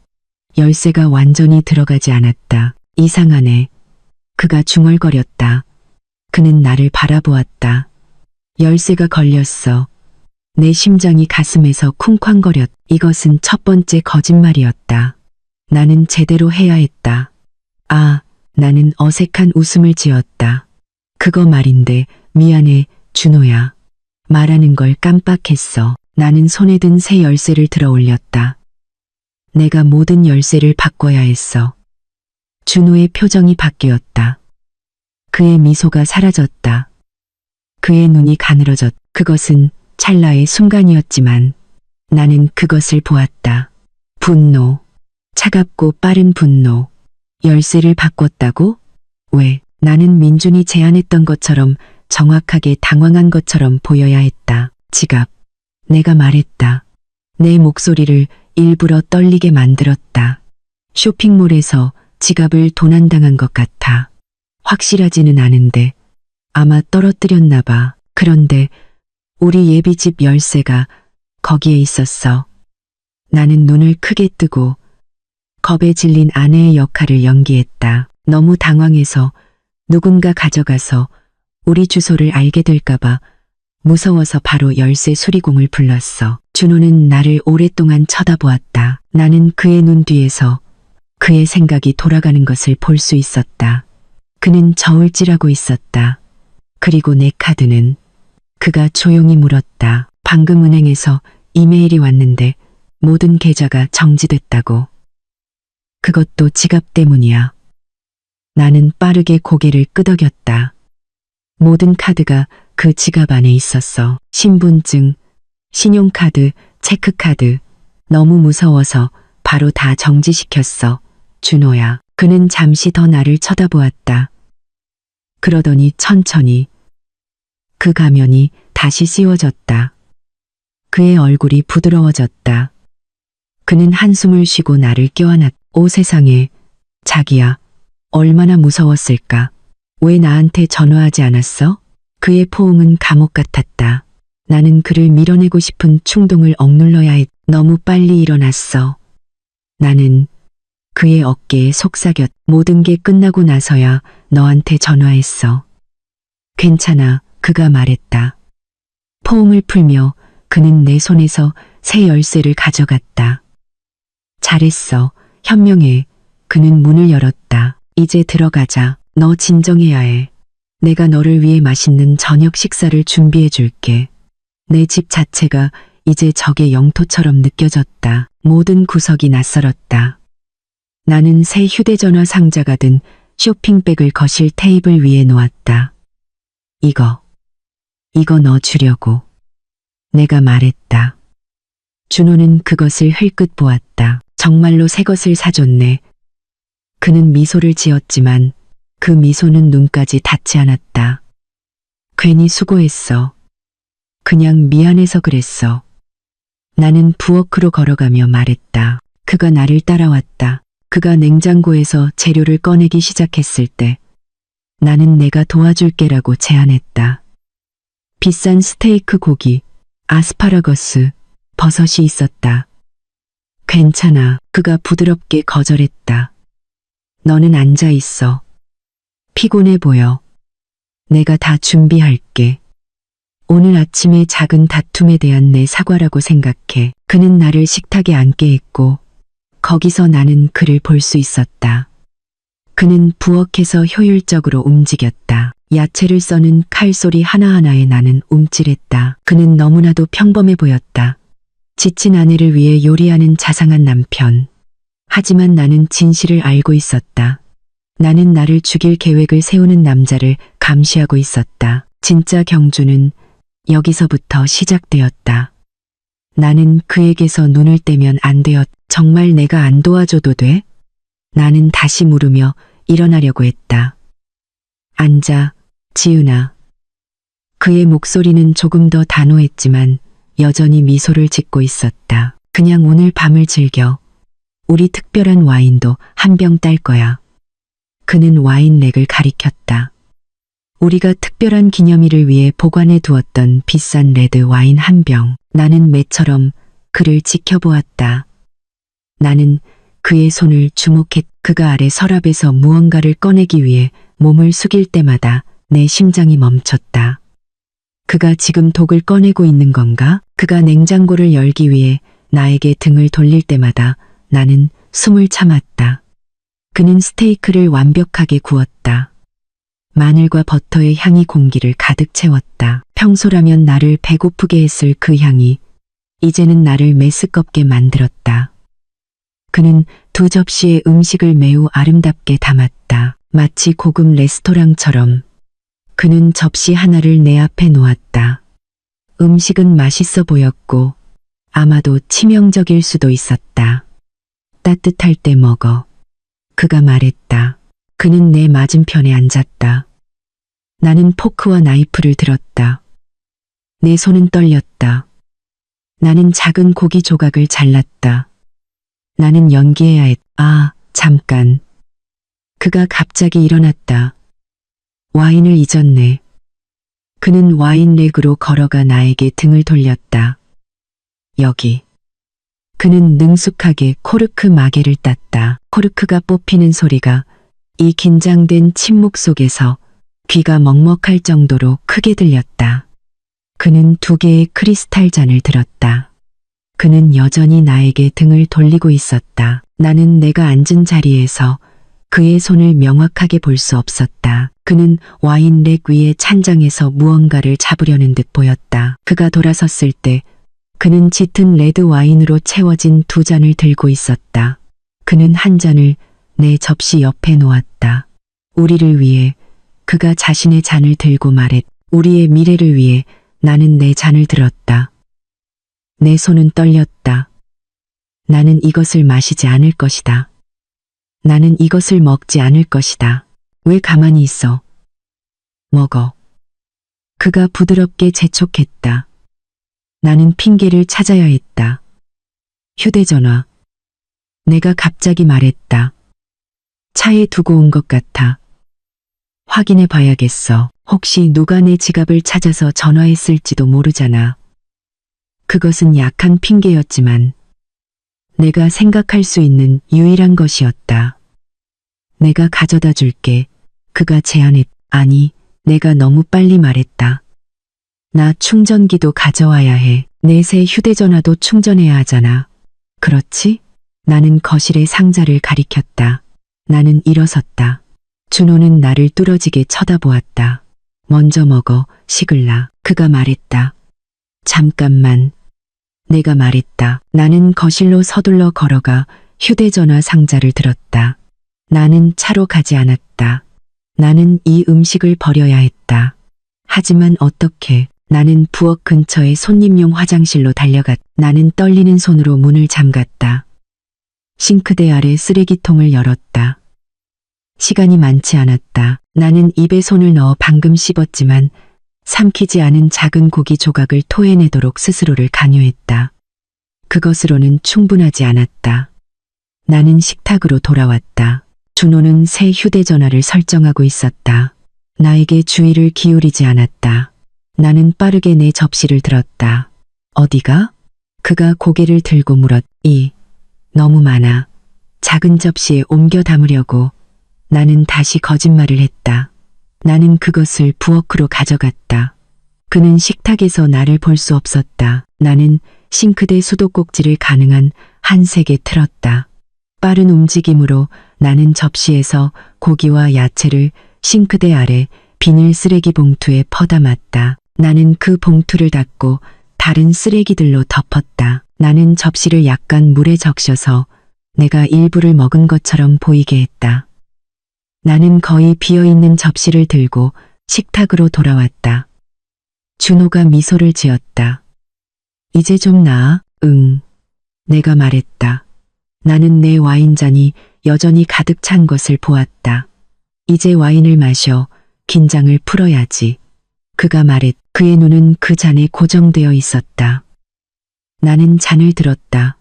열쇠가 완전히 들어가지 않았다. 이상하네. 그가 중얼거렸다. 그는 나를 바라보았다. 열쇠가 걸렸어. 내 심장이 가슴에서 쿵쾅거렸. 이것은 첫 번째 거짓말이었다. 나는 제대로 해야 했다. 아, 나는 어색한 웃음을 지었다. 그거 말인데 미안해, 준호야. 말하는 걸 깜빡했어. 나는 손에 든 새 열쇠를 들어 올렸다. 내가 모든 열쇠를 바꿔야 했어. 준호의 표정이 바뀌었다. 그의 미소가 사라졌다. 그의 눈이 가늘어졌. 그것은 찰나의 순간이었지만 나는 그것을 보았다. 분노. 차갑고 빠른 분노. 열쇠를 바꿨다고? 왜? 나는 민준이 제안했던 것처럼 정확하게 당황한 것처럼 보여야 했다. 지갑. 내가 말했다. 내 목소리를 일부러 떨리게 만들었다. 쇼핑몰에서 지갑을 도난당한 것 같아. 확실하지는 않은데 아마 떨어뜨렸나 봐. 그런데 우리 예비집 열쇠가 거기에 있었어. 나는 눈을 크게 뜨고 겁에 질린 아내의 역할을 연기했다. 너무 당황해서 누군가 가져가서 우리 주소를 알게 될까봐 무서워서 바로 열쇠 수리공을 불렀어. 준호는 나를 오랫동안 쳐다보았다. 나는 그의 눈 뒤에서 그의 생각이 돌아가는 것을 볼 수 있었다. 그는 저울질하고 있었다. 그리고 내 카드는 그가 조용히 물었다. 방금 은행에서 이메일이 왔는데 모든 계좌가 정지됐다고. 그것도 지갑 때문이야. 나는 빠르게 고개를 끄덕였다. 모든 카드가 그 지갑 안에 있었어. 신분증, 신용카드, 체크카드. 너무 무서워서 바로 다 정지시켰어. 준호야. 그는 잠시 더 나를 쳐다보았다. 그러더니 천천히 그 가면이 다시 씌워졌다. 그의 얼굴이 부드러워졌다. 그는 한숨을 쉬고 나를 껴안았다. 오 세상에, 자기야, 얼마나 무서웠을까. 왜 나한테 전화하지 않았어? 그의 포옹은 감옥 같았다. 나는 그를 밀어내고 싶은 충동을 억눌러야 했. 너무 빨리 일어났어. 나는 그의 어깨에 속삭였. 모든 게 끝나고 나서야 너한테 전화했어. 괜찮아, 그가 말했다. 포옹을 풀며 그는 내 손에서 새 열쇠를 가져갔다. 잘했어, 현명해. 그는 문을 열었다. 이제 들어가자. 너 진정해야 해. 내가 너를 위해 맛있는 저녁 식사를 준비해 줄게. 내 집 자체가 이제 적의 영토처럼 느껴졌다. 모든 구석이 낯설었다. 나는 새 휴대전화 상자가 든 쇼핑백을 거실 테이블 위에 놓았다. 이거 너 주려고. 내가 말했다. 준호는 그것을 흘끗 보았다. 정말로 새 것을 사줬네. 그는 미소를 지었지만 그 미소는 눈까지 닿지 않았다. 괜히 수고했어. 그냥 미안해서 그랬어. 나는 부엌으로 걸어가며 말했다. 그가 나를 따라왔다. 그가 냉장고에서 재료를 꺼내기 시작했을 때 나는 내가 도와줄게라고 제안했다. 비싼 스테이크 고기, 아스파라거스, 버섯이 있었다. 괜찮아. 그가 부드럽게 거절했다. 너는 앉아 있어. 피곤해 보여. 내가 다 준비할게. 오늘 아침의 작은 다툼에 대한 내 사과라고 생각해. 그는 나를 식탁에 앉게 했고 거기서 나는 그를 볼 수 있었다. 그는 부엌에서 효율적으로 움직였다. 야채를 써는 칼소리 하나하나에 나는 움찔했다. 그는 너무나도 평범해 보였다. 지친 아내를 위해 요리하는 자상한 남편. 하지만 나는 진실을 알고 있었다. 나는 나를 죽일 계획을 세우는 남자를 감시하고 있었다. 진짜 경주는 여기서부터 시작되었다. 나는 그에게서 눈을 떼면 안 되었. 정말 내가 안 도와줘도 돼? 나는 다시 물으며 일어나려고 했다. 앉아, 지은아. 그의 목소리는 조금 더 단호했지만 여전히 미소를 짓고 있었다. 그냥 오늘 밤을 즐겨. 우리 특별한 와인도 한 병 딸 거야. 그는 와인렉을 가리켰다. 우리가 특별한 기념일을 위해 보관해 두었던 비싼 레드 와인 한 병. 나는 매처럼 그를 지켜보았다. 나는 그의 손을 주목했. 그가 아래 서랍에서 무언가를 꺼내기 위해 몸을 숙일 때마다 내 심장이 멈췄다. 그가 지금 독을 꺼내고 있는 건가? 그가 냉장고를 열기 위해 나에게 등을 돌릴 때마다 나는 숨을 참았다. 그는 스테이크를 완벽하게 구웠다. 마늘과 버터의 향이 공기를 가득 채웠다. 평소라면 나를 배고프게 했을 그 향이 이제는 나를 메스껍게 만들었다. 그는 2접시의 음식을 매우 아름답게 담았다. 마치 고급 레스토랑처럼. 그는 접시 하나를 내 앞에 놓았다. 음식은 맛있어 보였고 아마도 치명적일 수도 있었다. 따뜻할 때 먹어. 그가 말했다. 그는 내 맞은편에 앉았다. 나는 포크와 나이프를 들었다. 내 손은 떨렸다. 나는 작은 고기 조각을 잘랐다. 나는 연기해야 했. 잠깐. 그가 갑자기 일어났다. 와인을 잊었네. 그는 와인렉으로 걸어가 나에게 등을 돌렸다. 여기. 그는 능숙하게 코르크 마개를 땄다. 코르크가 뽑히는 소리가 이 긴장된 침묵 속에서 귀가 먹먹할 정도로 크게 들렸다. 그는 2개의 크리스탈 잔을 들었다. 그는 여전히 나에게 등을 돌리고 있었다. 나는 내가 앉은 자리에서 그의 손을 명확하게 볼 수 없었다. 그는 와인렉 위에 찬장에서 무언가를 잡으려는 듯 보였다. 그가 돌아섰을 때 그는 짙은 레드 와인으로 채워진 2잔을 들고 있었다. 그는 한 잔을 내 접시 옆에 놓았다. 우리를 위해 그가 자신의 잔을 들고 말했. 우리의 미래를 위해 나는 내 잔을 들었다. 내 손은 떨렸다. 나는 이것을 마시지 않을 것이다. 나는 이것을 먹지 않을 것이다. 왜 가만히 있어? 먹어. 그가 부드럽게 재촉했다. 나는 핑계를 찾아야 했다. 휴대전화. 내가 갑자기 말했다. 차에 두고 온 것 같아. 확인해 봐야겠어. 혹시 누가 내 지갑을 찾아서 전화했을지도 모르잖아. 그것은 약한 핑계였지만 내가 생각할 수 있는 유일한 것이었다. 내가 가져다 줄게. 그가 제안했. 아니, 내가 너무 빨리 말했다. 나 충전기도 가져와야 해. 내 새 휴대전화도 충전해야 하잖아. 그렇지? 나는 거실의 상자를 가리켰다. 나는 일어섰다. 준호는 나를 뚫어지게 쳐다보았다. 먼저 먹어, 식을라. 그가 말했다. 잠깐만. 내가 말했다. 나는 거실로 서둘러 걸어가 휴대전화 상자를 들었다. 나는 차로 가지 않았다. 나는 이 음식을 버려야 했다. 하지만 어떻게? 나는 부엌 근처의 손님용 화장실로 달려갔다. 나는 떨리는 손으로 문을 잠갔다. 싱크대 아래 쓰레기통을 열었다. 시간이 많지 않았다. 나는 입에 손을 넣어 방금 씹었지만 삼키지 않은 작은 고기 조각을 토해내도록 스스로를 강요했다. 그것으로는 충분하지 않았다. 나는 식탁으로 돌아왔다. 준호는 새 휴대전화를 설정하고 있었다. 나에게 주의를 기울이지 않았다. 나는 빠르게 내 접시를 들었다. 어디가? 그가 고개를 들고 물었이. 너무 많아. 작은 접시에 옮겨 담으려고. 나는 다시 거짓말을 했다. 나는 그것을 부엌으로 가져갔다. 그는 식탁에서 나를 볼 수 없었다. 나는 싱크대 수도꼭지를 가능한 한 색에 틀었다. 빠른 움직임으로 나는 접시에서 고기와 야채를 싱크대 아래 비닐 쓰레기 봉투에 퍼담았다. 나는 그 봉투를 닫고 다른 쓰레기들로 덮었다. 나는 접시를 약간 물에 적셔서 내가 일부를 먹은 것처럼 보이게 했다. 나는 거의 비어있는 접시를 들고 식탁으로 돌아왔다. 준호가 미소를 지었다. 이제 좀 나아? 응. 내가 말했다. 나는 내 와인잔이 여전히 가득 찬 것을 보았다. 이제 와인을 마셔. 긴장을 풀어야지. 그가 말했. 그의 눈은 그 잔에 고정되어 있었다. 나는 잔을 들었다.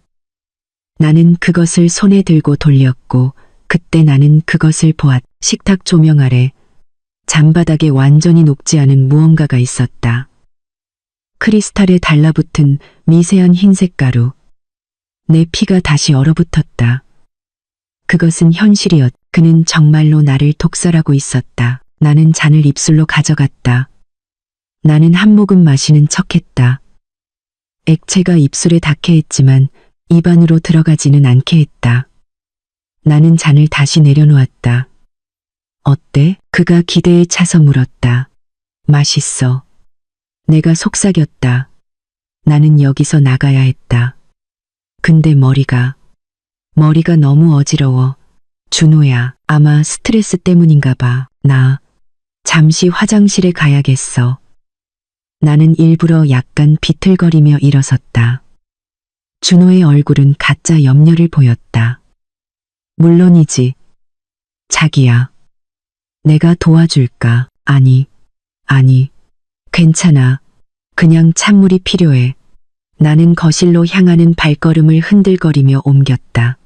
나는 그것을 손에 들고 돌렸고 그때 나는 그것을 보았다. 식탁 조명 아래 잔바닥에 완전히 녹지 않은 무언가가 있었다. 크리스탈에 달라붙은 미세한 흰색 가루. 내 피가 다시 얼어붙었다. 그것은 현실이었다. 그는 정말로 나를 독살하고 있었다. 나는 잔을 입술로 가져갔다. 나는 한 모금 마시는 척했다. 액체가 입술에 닿게 했지만 입 안으로 들어가지는 않게 했다. 나는 잔을 다시 내려놓았다. 어때? 그가 기대에 차서 물었다. 맛있어. 내가 속삭였다. 나는 여기서 나가야 했다. 근데 머리가 너무 어지러워. 준호야, 아마 스트레스 때문인가 봐. 나 잠시 화장실에 가야겠어. 나는 일부러 약간 비틀거리며 일어섰다. 준호의 얼굴은 가짜 염려를 보였다. 물론이지. 자기야. 내가 도와줄까? 아니. 괜찮아. 그냥 찬물이 필요해. 나는 거실로 향하는 발걸음을 흔들거리며 옮겼다.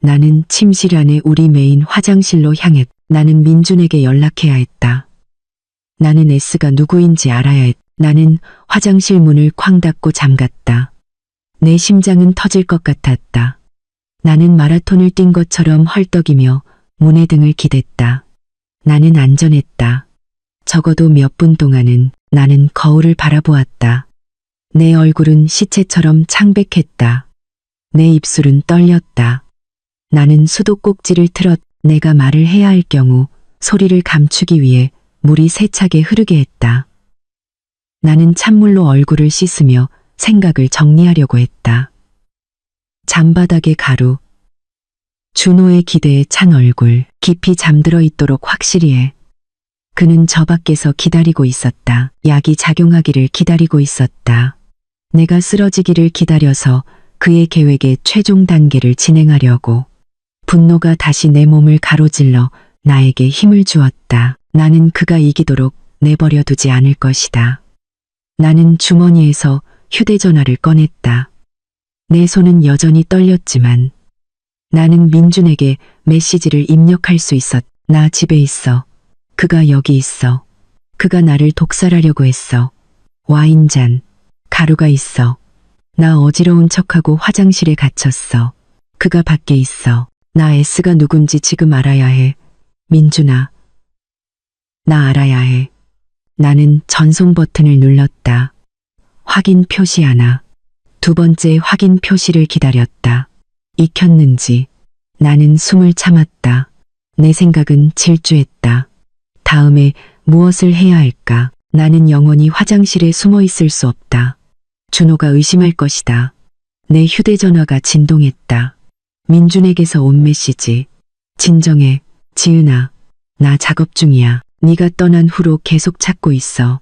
나는 침실 안에 우리 메인 화장실로 향했다. 나는 민준에게 연락해야 했다. 나는 S가 누구인지 알아야 했다. 나는 화장실 문을 쾅 닫고 잠갔다. 내 심장은 터질 것 같았다. 나는 마라톤을 뛴 것처럼 헐떡이며 문의 등을 기댔다. 나는 안전했다. 적어도 몇 분 동안은. 나는 거울을 바라보았다. 내 얼굴은 시체처럼 창백했다. 내 입술은 떨렸다. 나는 수도꼭지를 틀었. 내가 말을 해야 할 경우 소리를 감추기 위해 물이 세차게 흐르게 했다. 나는 찬물로 얼굴을 씻으며 생각을 정리하려고 했다. 잔바닥의 가루. 준호의 기대에 찬 얼굴. 깊이 잠들어 있도록 확실히 해. 그는 저 밖에서 기다리고 있었다. 약이 작용하기를 기다리고 있었다. 내가 쓰러지기를 기다려서 그의 계획의 최종 단계를 진행하려고. 분노가 다시 내 몸을 가로질러 나에게 힘을 주었다. 나는 그가 이기도록 내버려 두지 않을 것이다. 나는 주머니에서 휴대전화를 꺼냈다. 내 손은 여전히 떨렸지만 나는 민준에게 메시지를 입력할 수 있었다. 나 집에 있어. 그가 여기 있어. 그가 나를 독살하려고 했어. 와인잔, 가루가 있어. 나 어지러운 척하고 화장실에 갇혔어. 그가 밖에 있어. 나 S가 누군지 지금 알아야 해. 민준아. 나 알아야 해. 나는 전송 버튼을 눌렀다. 확인 표시 하나. 두 번째 확인 표시를 기다렸다. 익혔는지. 나는 숨을 참았다. 내 생각은 질주했다. 다음에 무엇을 해야 할까? 나는 영원히 화장실에 숨어 있을 수 없다. 준호가 의심할 것이다. 내 휴대전화가 진동했다. 민준에게서 온 메시지. 진정해, 지은아. 나 작업 중이야. 네가 떠난 후로 계속 찾고 있어.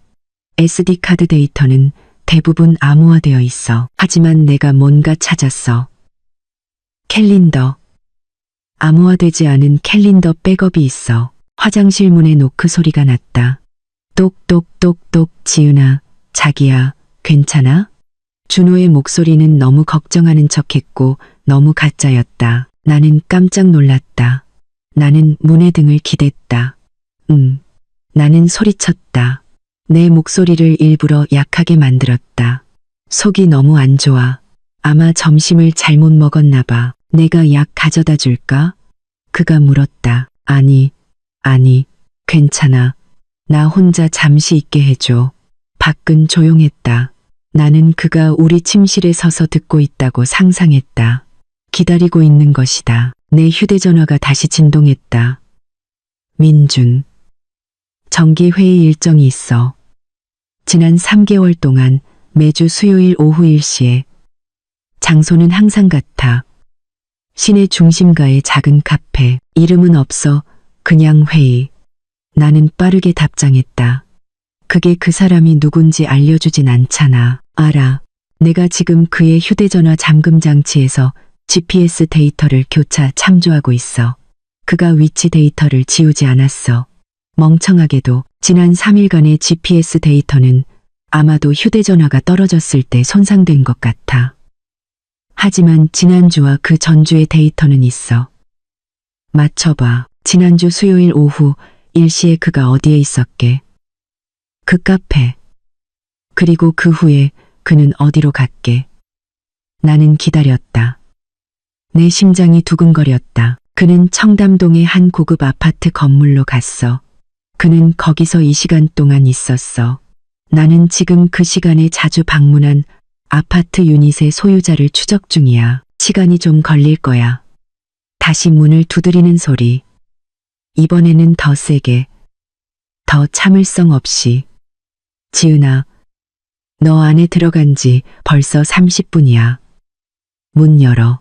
SD카드 데이터는 대부분 암호화되어 있어. 하지만 내가 뭔가 찾았어. 캘린더. 암호화되지 않은 캘린더 백업이 있어. 화장실 문에 노크 소리가 났다. 똑똑똑똑. 지은아, 자기야, 괜찮아? 준호의 목소리는 너무 걱정하는 척했고 너무 가짜였다. 나는 깜짝 놀랐다. 나는 문의 등을 기댔다. 나는 소리쳤다. 내 목소리를 일부러 약하게 만들었다. 속이 너무 안 좋아. 아마 점심을 잘못 먹었나 봐. 내가 약 가져다 줄까? 그가 물었다. 아니, 괜찮아. 나 혼자 잠시 있게 해줘. 밖은 조용했다. 나는 그가 우리 침실에 서서 듣고 있다고 상상했다. 기다리고 있는 것이다. 내 휴대전화가 다시 진동했다. 민준. 정기회의 일정이 있어. 지난 3개월 동안 매주 수요일 오후 1시에. 장소는 항상 같아. 시내 중심가의 작은 카페. 이름은 없어. 그냥 회의. 나는 빠르게 답장했다. 그게 그 사람이 누군지 알려주진 않잖아. 알아. 내가 지금 그의 휴대전화 잠금 장치에서 GPS 데이터를 교차 참조하고 있어. 그가 위치 데이터를 지우지 않았어. 멍청하게도 지난 3일간의 GPS 데이터는 아마도 휴대전화가 떨어졌을 때 손상된 것 같아. 하지만 지난주와 그 전주의 데이터는 있어. 맞춰봐. 지난주 수요일 오후 1시에 그가 어디에 있었게? 그 카페. 그리고 그 후에 그는 어디로 갔게? 나는 기다렸다. 내 심장이 두근거렸다. 그는 청담동의 한 고급 아파트 건물로 갔어. 그는 거기서 이 시간 동안 있었어. 나는 지금 그 시간에 자주 방문한 아파트 유닛의 소유자를 추적 중이야. 시간이 좀 걸릴 거야. 다시 문을 두드리는 소리. 이번에는 더 세게. 더 참을성 없이. 지은아, 너 안에 들어간 지 벌써 30분이야. 문 열어.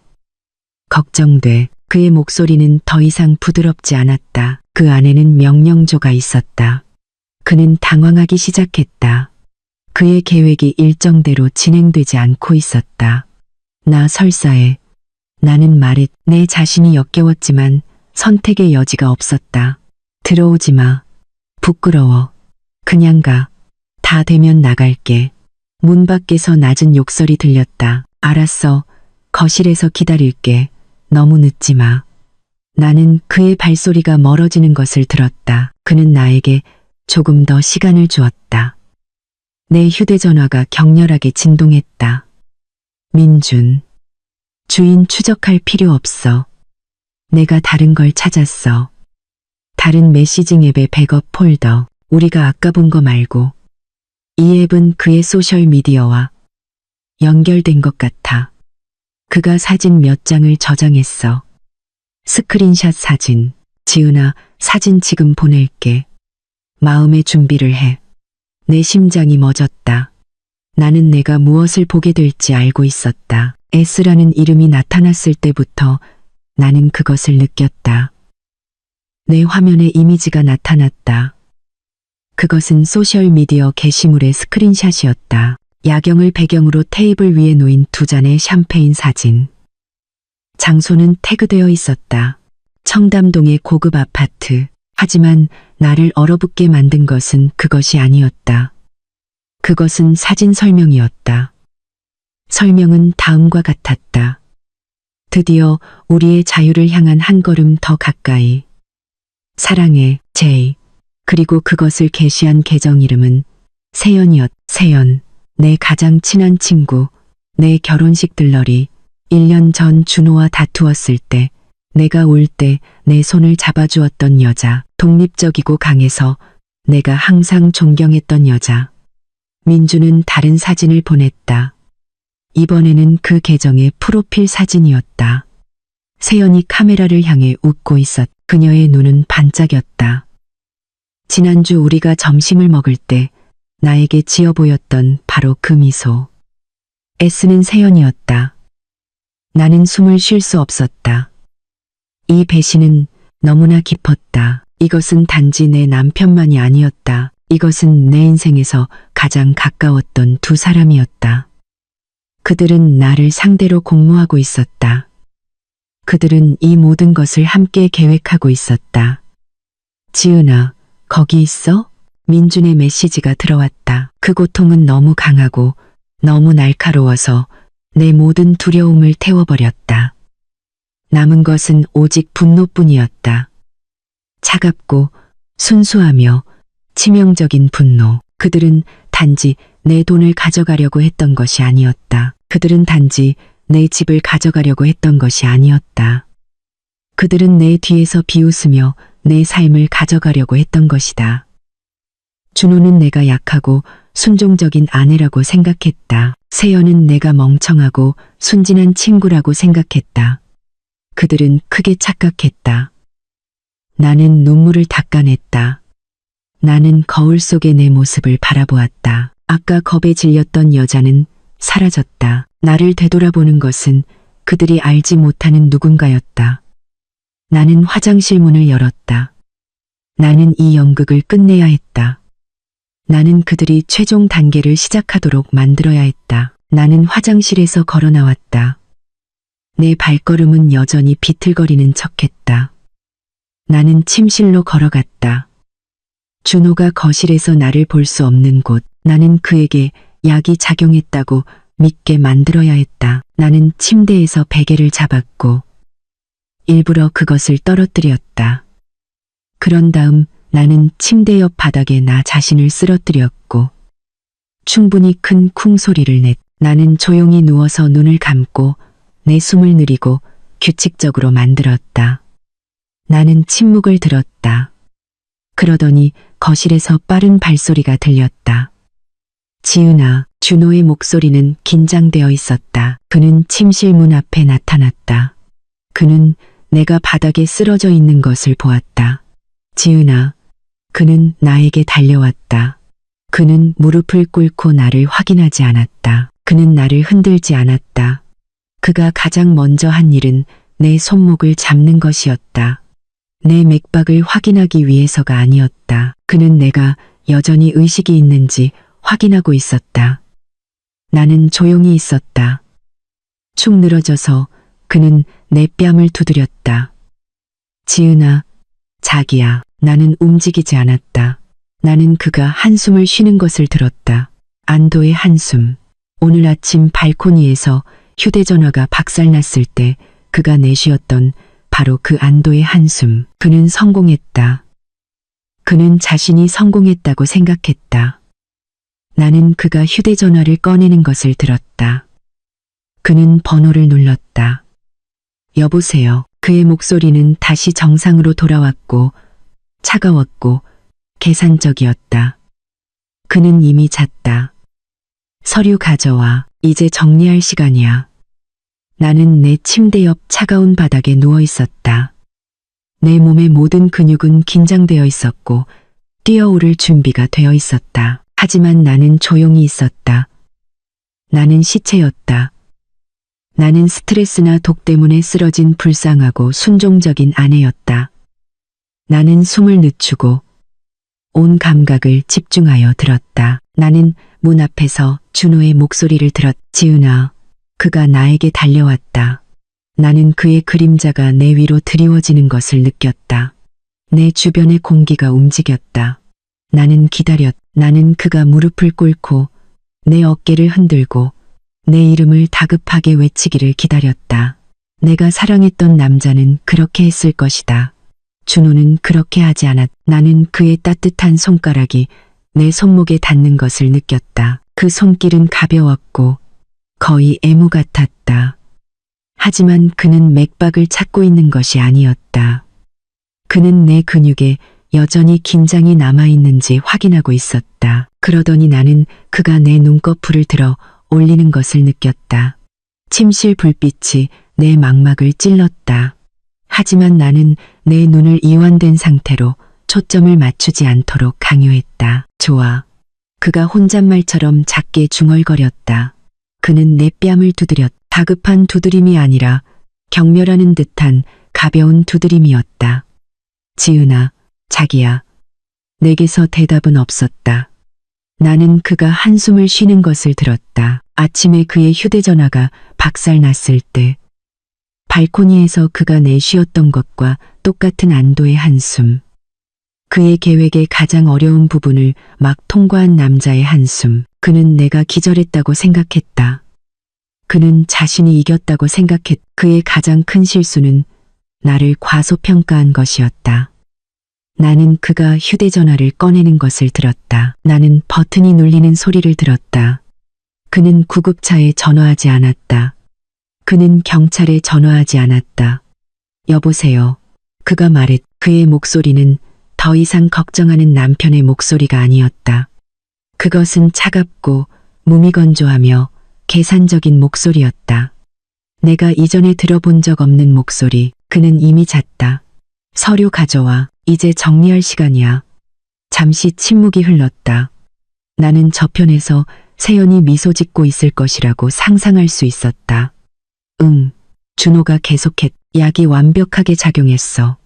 걱정돼. 그의 목소리는 더 이상 부드럽지 않았다. 그 안에는 명령조가 있었다. 그는 당황하기 시작했다. 그의 계획이 일정대로 진행되지 않고 있었다. 나 설사해. 나는 말했. 내 자신이 역겨웠지만 선택의 여지가 없었다. 들어오지 마. 부끄러워. 그냥 가. 다 되면 나갈게. 문 밖에서 낮은 욕설이 들렸다. 알았어. 거실에서 기다릴게. 너무 늦지 마. 나는 그의 발소리가 멀어지는 것을 들었다. 그는 나에게 조금 더 시간을 주었다. 내 휴대전화가 격렬하게 진동했다. 민준. 주인 추적할 필요 없어. 내가 다른 걸 찾았어. 다른 메시징 앱의 백업 폴더. 우리가 아까 본 거 말고. 이 앱은 그의 소셜미디어와 연결된 것 같아. 그가 사진 몇 장을 저장했어. 스크린샷 사진. 지은아, 사진 지금 보낼게. 마음의 준비를 해. 내 심장이 멎었다. 나는 내가 무엇을 보게 될지 알고 있었다. S라는 이름이 나타났을 때부터 나는 그것을 느꼈다. 내 화면에 이미지가 나타났다. 그것은 소셜미디어 게시물의 스크린샷이었다. 야경을 배경으로 테이블 위에 놓인 두 잔의 샴페인 사진. 장소는 태그되어 있었다. 청담동의 고급 아파트. 하지만 나를 얼어붙게 만든 것은 그것이 아니었다. 그것은 사진 설명이었다. 설명은 다음과 같았다. 드디어 우리의 자유를 향한 한 걸음 더 가까이. 사랑해, 제이. 그리고 그것을 게시한 계정 이름은 세연이었다. 세연, 내 가장 친한 친구, 내 결혼식 들러리. 1년 전 준호와 다투었을 때, 내가 울 때 내 손을 잡아주었던 여자. 독립적이고 강해서 내가 항상 존경했던 여자. 민주는 다른 사진을 보냈다. 이번에는 그 계정의 프로필 사진이었다. 세연이 카메라를 향해 웃고 있었. 그녀의 눈은 반짝였다. 지난주 우리가 점심을 먹을 때 나에게 지어 보였던 바로 그 미소. 애쓰는 세연이었다. 나는 숨을 쉴 수 없었다. 이 배신은 너무나 깊었다. 이것은 단지 내 남편만이 아니었다. 이것은 내 인생에서 가장 가까웠던 두 사람이었다. 그들은 나를 상대로 공모하고 있었다. 그들은 이 모든 것을 함께 계획하고 있었다. 지은아, 거기 있어? 민준의 메시지가 들어왔다. 그 고통은 너무 강하고 너무 날카로워서 내 모든 두려움을 태워버렸다. 남은 것은 오직 분노뿐이었다. 차갑고 순수하며 치명적인 분노. 그들은 단지 내 돈을 가져가려고 했던 것이 아니었다. 그들은 단지 내 집을 가져가려고 했던 것이 아니었다. 그들은 내 뒤에서 비웃으며 내 삶을 가져가려고 했던 것이다. 준호는 내가 약하고 순종적인 아내라고 생각했다. 세연은 내가 멍청하고 순진한 친구라고 생각했다. 그들은 크게 착각했다. 나는 눈물을 닦아냈다. 나는 거울 속의 내 모습을 바라보았다. 아까 겁에 질렸던 여자는 사라졌다. 나를 되돌아보는 것은 그들이 알지 못하는 누군가였다. 나는 화장실 문을 열었다. 나는 이 연극을 끝내야 했다. 나는 그들이 최종 단계를 시작하도록 만들어야 했다. 나는 화장실에서 걸어 나왔다. 내 발걸음은 여전히 비틀거리는 척했다. 나는 침실로 걸어갔다. 준호가 거실에서 나를 볼 수 없는 곳. 나는 그에게 약이 작용했다고 믿게 만들어야 했다. 나는 침대에서 베개를 잡았고 일부러 그것을 떨어뜨렸다. 그런 다음 나는 침대 옆 바닥에 나 자신을 쓰러뜨렸고 충분히 큰 쿵 소리를 냈. 나는 조용히 누워서 눈을 감고 내 숨을 느리고 규칙적으로 만들었다. 나는 침묵을 들었다. 그러더니 거실에서 빠른 발소리가 들렸다. 지은아, 준호의 목소리는 긴장되어 있었다. 그는 침실 문 앞에 나타났다. 그는 내가 바닥에 쓰러져 있는 것을 보았다. 지은아, 그는 나에게 달려왔다. 그는 무릎을 꿇고 나를 확인하지 않았다. 그는 나를 흔들지 않았다. 그가 가장 먼저 한 일은 내 손목을 잡는 것이었다. 내 맥박을 확인하기 위해서가 아니었다. 그는 내가 여전히 의식이 있는지 확인하고 있었다. 나는 조용히 있었다. 축 늘어져서 그는 내 뺨을 두드렸다. 지은아, 자기야. 나는 움직이지 않았다. 나는 그가 한숨을 쉬는 것을 들었다. 안도의 한숨. 오늘 아침 발코니에서 휴대전화가 박살났을 때 그가 내쉬었던 바로 그 안도의 한숨. 그는 성공했다. 그는 자신이 성공했다고 생각했다. 나는 그가 휴대전화를 꺼내는 것을 들었다. 그는 번호를 눌렀다. 여보세요. 그의 목소리는 다시 정상으로 돌아왔고 차가웠고 계산적이었다. 그는 이미 잤다. 서류 가져와. 이제 정리할 시간이야. 나는 내 침대 옆 차가운 바닥에 누워 있었다. 내 몸의 모든 근육은 긴장되어 있었고 뛰어오를 준비가 되어 있었다. 하지만 나는 조용히 있었다. 나는 시체였다. 나는 스트레스나 독 때문에 쓰러진 불쌍하고 순종적인 아내였다. 나는 숨을 늦추고 온 감각을 집중하여 들었다. 나는 문 앞에서 준호의 목소리를 들었. 지은아, 그가 나에게 달려왔다. 나는 그의 그림자가 내 위로 드리워지는 것을 느꼈다. 내 주변의 공기가 움직였다. 나는 기다렸. 나는 그가 무릎을 꿇고 내 어깨를 흔들고 내 이름을 다급하게 외치기를 기다렸다. 내가 사랑했던 남자는 그렇게 했을 것이다. 준호는 그렇게 하지 않았. 나는 그의 따뜻한 손가락이 내 손목에 닿는 것을 느꼈다. 그 손길은 가벼웠고 거의 애무 같았다. 하지만 그는 맥박을 찾고 있는 것이 아니었다. 그는 내 근육에 여전히 긴장이 남아있는지 확인하고 있었다. 그러더니 나는 그가 내 눈꺼풀을 들어 올리는 것을 느꼈다. 침실 불빛이 내 망막을 찔렀다. 하지만 나는 내 눈을 이완된 상태로 초점을 맞추지 않도록 강요했다. 좋아. 그가 혼잣말처럼 작게 중얼거렸다. 그는 내 뺨을 두드렸다. 다급한 두드림이 아니라 경멸하는 듯한 가벼운 두드림이었다. 지은아, 자기야. 내게서 대답은 없었다. 나는 그가 한숨을 쉬는 것을 들었다. 아침에 그의 휴대전화가 박살났을 때 발코니에서 그가 내쉬었던 것과 똑같은 안도의 한숨. 그의 계획의 가장 어려운 부분을 막 통과한 남자의 한숨. 그는 내가 기절했다고 생각했다. 그는 자신이 이겼다고 생각했. 그의 가장 큰 실수는 나를 과소평가한 것이었다. 나는 그가 휴대전화를 꺼내는 것을 들었다. 나는 버튼이 눌리는 소리를 들었다. 그는 구급차에 전화하지 않았다. 그는 경찰에 전화하지 않았다. 여보세요. 그가 말했. 그의 목소리는 더 이상 걱정하는 남편의 목소리가 아니었다. 그것은 차갑고 무미건조하며 계산적인 목소리였다. 내가 이전에 들어본 적 없는 목소리. 그는 이미 잤다. 서류 가져와. 이제 정리할 시간이야. 잠시 침묵이 흘렀다. 나는 저편에서 세연이 미소 짓고 있을 것이라고 상상할 수 있었다. 응. 준호가 계속했. 약이 완벽하게 작용했어.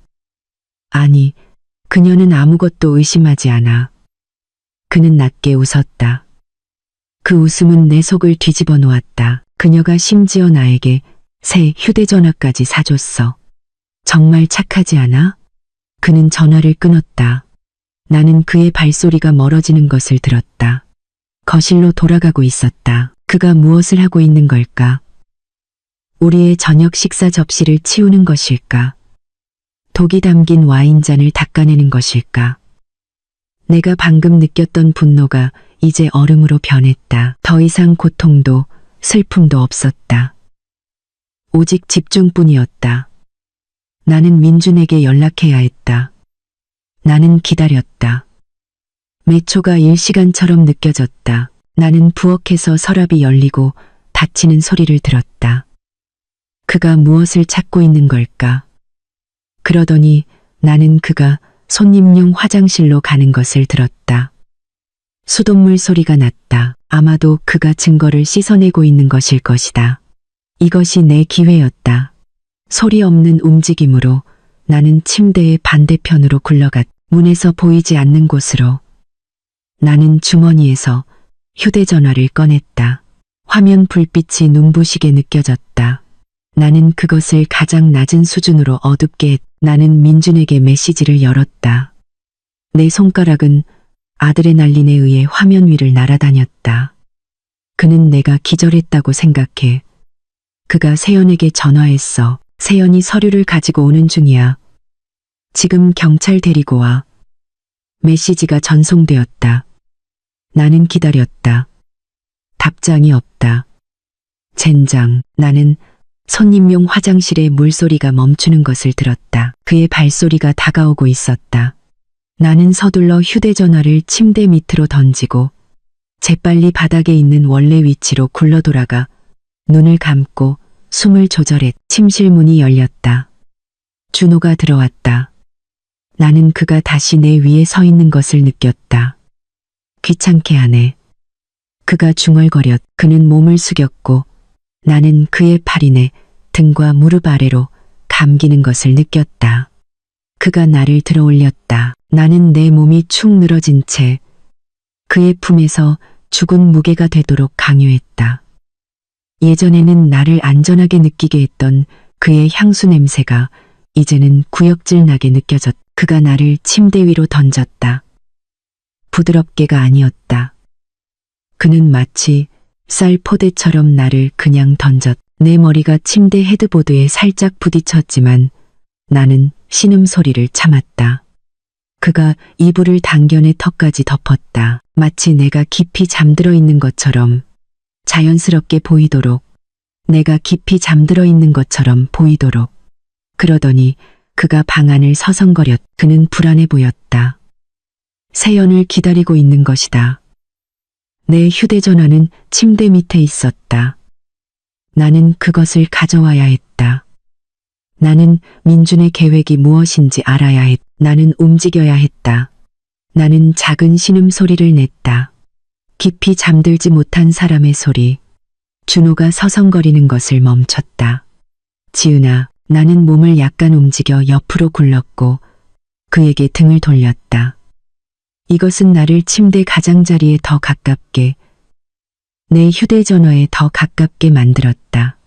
아니, 그녀는 아무것도 의심하지 않아. 그는 낮게 웃었다. 그 웃음은 내 속을 뒤집어 놓았다. 그녀가 심지어 나에게 새 휴대전화까지 사줬어. 정말 착하지 않아? 그는 전화를 끊었다. 나는 그의 발소리가 멀어지는 것을 들었다. 거실로 돌아가고 있었다. 그가 무엇을 하고 있는 걸까? 우리의 저녁 식사 접시를 치우는 것일까? 독이 담긴 와인잔을 닦아내는 것일까? 내가 방금 느꼈던 분노가 이제 얼음으로 변했다. 더 이상 고통도 슬픔도 없었다. 오직 집중뿐이었다. 나는 민준에게 연락해야 했다. 나는 기다렸다. 매 초가 1시간처럼 느껴졌다. 나는 부엌에서 서랍이 열리고 닫히는 소리를 들었다. 그가 무엇을 찾고 있는 걸까? 그러더니 나는 그가 손님용 화장실로 가는 것을 들었다. 수돗물 소리가 났다. 아마도 그가 증거를 씻어내고 있는 것일 것이다. 이것이 내 기회였다. 소리 없는 움직임으로 나는 침대의 반대편으로 굴러갔. 문에서 보이지 않는 곳으로. 나는 주머니에서 휴대전화를 꺼냈다. 화면 불빛이 눈부시게 느껴졌다. 나는 그것을 가장 낮은 수준으로 어둡게 했. 나는 민준에게 메시지를 열었다. 내 손가락은 아드레날린에 의해 화면 위를 날아다녔다. 그는 내가 기절했다고 생각해. 그가 세연에게 전화했어. 세연이 서류를 가지고 오는 중이야. 지금 경찰 데리고 와. 메시지가 전송되었다. 나는 기다렸다. 답장이 없다. 젠장. 나는 손님용 화장실의 물소리가 멈추는 것을 들었다. 그의 발소리가 다가오고 있었다. 나는 서둘러 휴대전화를 침대 밑으로 던지고 재빨리 바닥에 있는 원래 위치로 굴러 돌아가 눈을 감고 숨을 조절했. 침실 문이 열렸다. 준호가 들어왔다. 나는 그가 다시 내 위에 서 있는 것을 느꼈다. 귀찮게 하네. 그가 중얼거렸. 그는 몸을 숙였고 나는 그의 팔이 내 등과 무릎 아래로 감기는 것을 느꼈다. 그가 나를 들어 올렸다. 나는 내 몸이 축 늘어진 채 그의 품에서 죽은 무게가 되도록 강요했다. 예전에는 나를 안전하게 느끼게 했던 그의 향수 냄새가 이제는 구역질 나게 느껴졌다. 그가 나를 침대 위로 던졌다. 부드럽게가 아니었다. 그는 마치 쌀 포대처럼 나를 그냥 던졌. 내 머리가 침대 헤드보드에 살짝 부딪혔지만 나는 신음소리를 참았다. 그가 이불을 당겨 내 턱까지 덮었다. 마치 내가 깊이 잠들어 있는 것처럼 자연스럽게 보이도록, 내가 깊이 잠들어 있는 것처럼 보이도록. 그러더니 그가 방 안을 서성거렸. 그는 불안해 보였다. 세연을 기다리고 있는 것이다. 내 휴대전화는 침대 밑에 있었다. 나는 그것을 가져와야 했다. 나는 민준의 계획이 무엇인지 알아야 했. 나는 움직여야 했다. 나는 작은 신음소리를 냈다. 깊이 잠들지 못한 사람의 소리. 준호가 서성거리는 것을 멈췄다. 지은아, 나는 몸을 약간 움직여 옆으로 굴렀고 그에게 등을 돌렸다. 이것은 나를 침대 가장자리에 더 가깝게, 내 휴대전화에 더 가깝게 만들었다.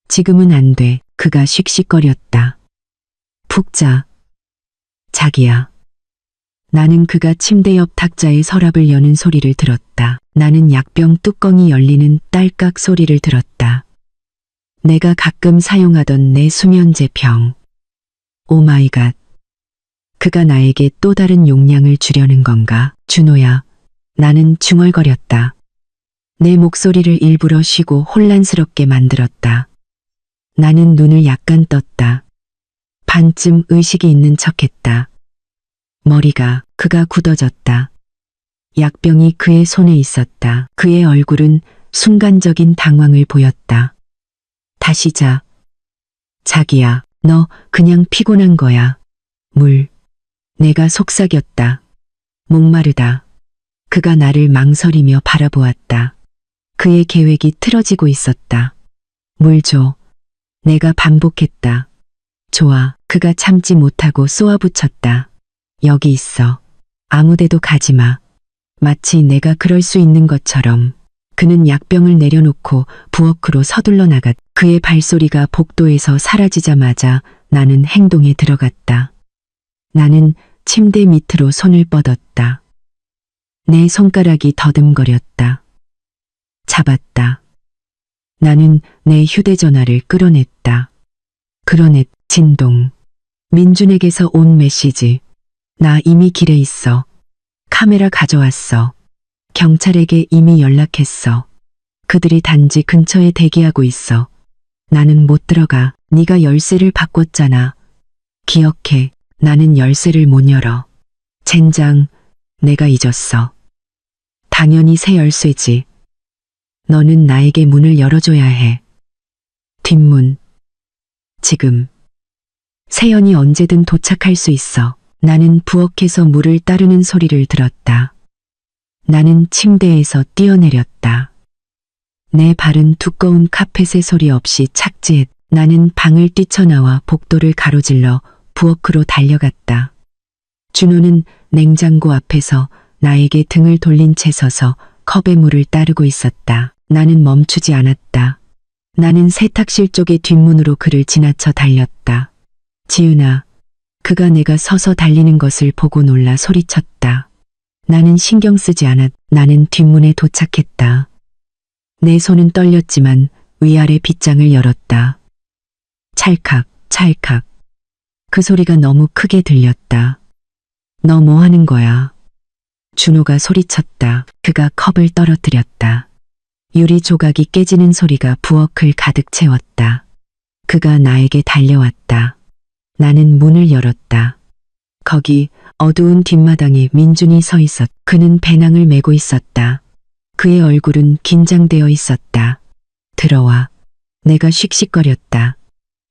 지금은 안 돼. 그가 씩씩거렸다. 푹 자. 자기야. 나는 그가 침대 옆 탁자에 서랍을 여는 소리를 들었다. 나는 약병 뚜껑이 열리는 딸깍 소리를 들었다. 내가 가끔 사용하던 내 수면제 병. 오 마이 갓. 그가 나에게 또 다른 용량을 주려는 건가? 준호야. 나는 중얼거렸다. 내 목소리를 일부러 쉬고 혼란스럽게 만들었다. 나는 눈을 약간 떴다. 반쯤 의식이 있는 척했다. 머리가, 그가 굳어졌다. 약병이 그의 손에 있었다. 그의 얼굴은 순간적인 당황을 보였다. 다시 자. 자기야, 너 그냥 피곤한 거야. 물. 내가 속삭였다. 목마르다. 그가 나를 망설이며 바라보았다. 그의 계획이 틀어지고 있었다. 물 줘. 내가 반복했다. 좋아. 그가 참지 못하고 쏘아붙였다. 여기 있어. 아무데도 가지 마. 마치 내가 그럴 수 있는 것처럼. 그는 약병을 내려놓고 부엌으로 서둘러 나갔. 그의 발소리가 복도에서 사라지자마자 나는 행동에 들어갔다. 나는 침대 밑으로 손을 뻗었다. 내 손가락이 더듬거렸다. 잡았다. 나는 내 휴대전화를 끌어냈다. 끌어냈. 진동. 민준에게서 온 메시지. 나 이미 길에 있어. 카메라 가져왔어. 경찰에게 이미 연락했어. 그들이 단지 근처에 대기하고 있어. 나는 못 들어가. 네가 열쇠를 바꿨잖아. 기억해. 나는 열쇠를 못 열어. 젠장. 내가 잊었어. 당연히 새 열쇠지. 너는 나에게 문을 열어줘야 해. 뒷문. 지금. 세연이 언제든 도착할 수 있어. 나는 부엌에서 물을 따르는 소리를 들었다. 나는 침대에서 뛰어내렸다. 내 발은 두꺼운 카펫의 소리 없이 착지했. 나는 방을 뛰쳐나와 복도를 가로질러 부엌으로 달려갔다. 준호는 냉장고 앞에서 나에게 등을 돌린 채 서서 컵에 물을 따르고 있었다. 나는 멈추지 않았다. 나는 세탁실 쪽의 뒷문으로 그를 지나쳐 달렸다. 지은아. 그가 내가 서서 달리는 것을 보고 놀라 소리쳤다. 나는 신경 쓰지 않았. 나는 뒷문에 도착했다. 내 손은 떨렸지만 위아래 빗장을 열었다. 찰칵, 찰칵. 그 소리가 너무 크게 들렸다. 너 뭐 하는 거야? 준호가 소리쳤다. 그가 컵을 떨어뜨렸다. 유리 조각이 깨지는 소리가 부엌을 가득 채웠다. 그가 나에게 달려왔다. 나는 문을 열었다. 거기 어두운 뒷마당에 민준이 서 있었. 그는 배낭을 메고 있었다. 그의 얼굴은 긴장되어 있었다. 들어와. 내가 씩씩거렸다.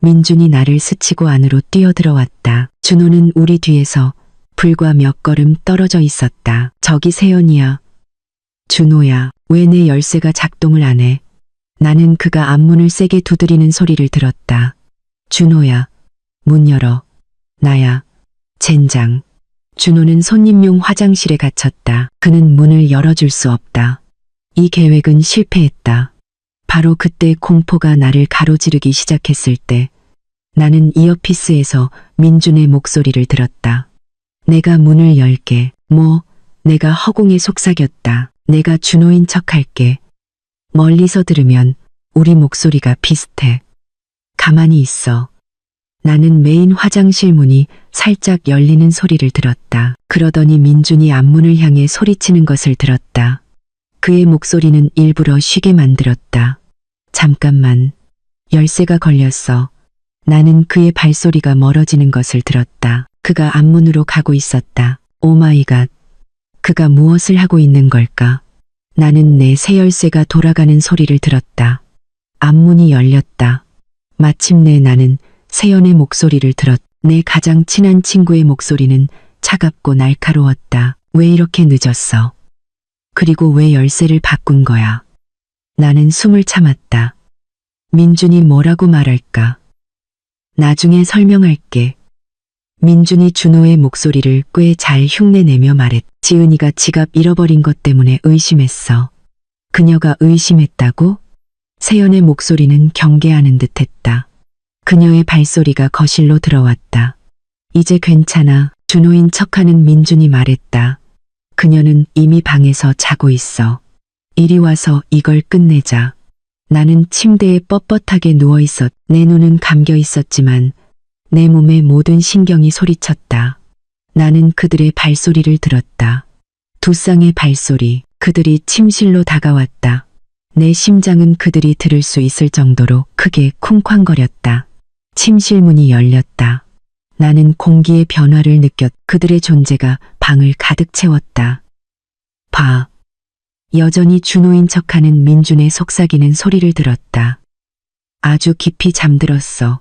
민준이 나를 스치고 안으로 뛰어들어왔다. 준호는 우리 뒤에서 불과 몇 걸음 떨어져 있었다. 저기 세연이야. 준호야. 왜 내 열쇠가 작동을 안 해? 나는 그가 앞문을 세게 두드리는 소리를 들었다. 준호야. 문 열어. 나야. 젠장. 준호는 손님용 화장실에 갇혔다. 그는 문을 열어줄 수 없다. 이 계획은 실패했다. 바로 그때 공포가 나를 가로지르기 시작했을 때 나는 이어피스에서 민준의 목소리를 들었다. 내가 문을 열게. 뭐, 내가 허공에 속삭였다. 내가 준호인 척할게. 멀리서 들으면 우리 목소리가 비슷해. 가만히 있어. 나는 메인 화장실 문이 살짝 열리는 소리를 들었다. 그러더니 민준이 앞문을 향해 소리치는 것을 들었다. 그의 목소리는 일부러 쉬게 만들었다. 잠깐만. 열쇠가 걸렸어. 나는 그의 발소리가 멀어지는 것을 들었다. 그가 앞문으로 가고 있었다. 오 마이 갓. 그가 무엇을 하고 있는 걸까? 나는 내 새 열쇠가 돌아가는 소리를 들었다. 앞문이 열렸다. 마침내 나는 세연의 목소리를 내 가장 친한 친구의 목소리는 차갑고 날카로웠다. 왜 이렇게 늦었어? 그리고 왜 열쇠를 바꾼 거야? 나는 숨을 참았다. 민준이 뭐라고 말할까? 나중에 설명할게. 민준이 준호의 목소리를 꽤 잘 흉내내며 말했. 지은이가 지갑 잃어버린 것 때문에 의심했어. 그녀가 의심했다고? 세연의 목소리는 경계하는 듯했다. 그녀의 발소리가 거실로 들어왔다. 이제 괜찮아. 준호인 척하는 민준이 말했다. 그녀는 이미 방에서 자고 있어. 이리 와서 이걸 끝내자. 나는 침대에 뻣뻣하게 누워있었. 내 눈은 감겨 있었지만 내 몸의 모든 신경이 소리쳤다. 나는 그들의 발소리를 들었다. 두 쌍의 발소리. 그들이 침실로 다가왔다. 내 심장은 그들이 들을 수 있을 정도로 크게 쿵쾅거렸다. 침실 문이 열렸다. 나는 공기의 변화를 느꼈. 그들의 존재가 방을 가득 채웠다. 봐. 여전히 준호인 척하는 민준의 속삭이는 소리를 들었다. 아주 깊이 잠들었어.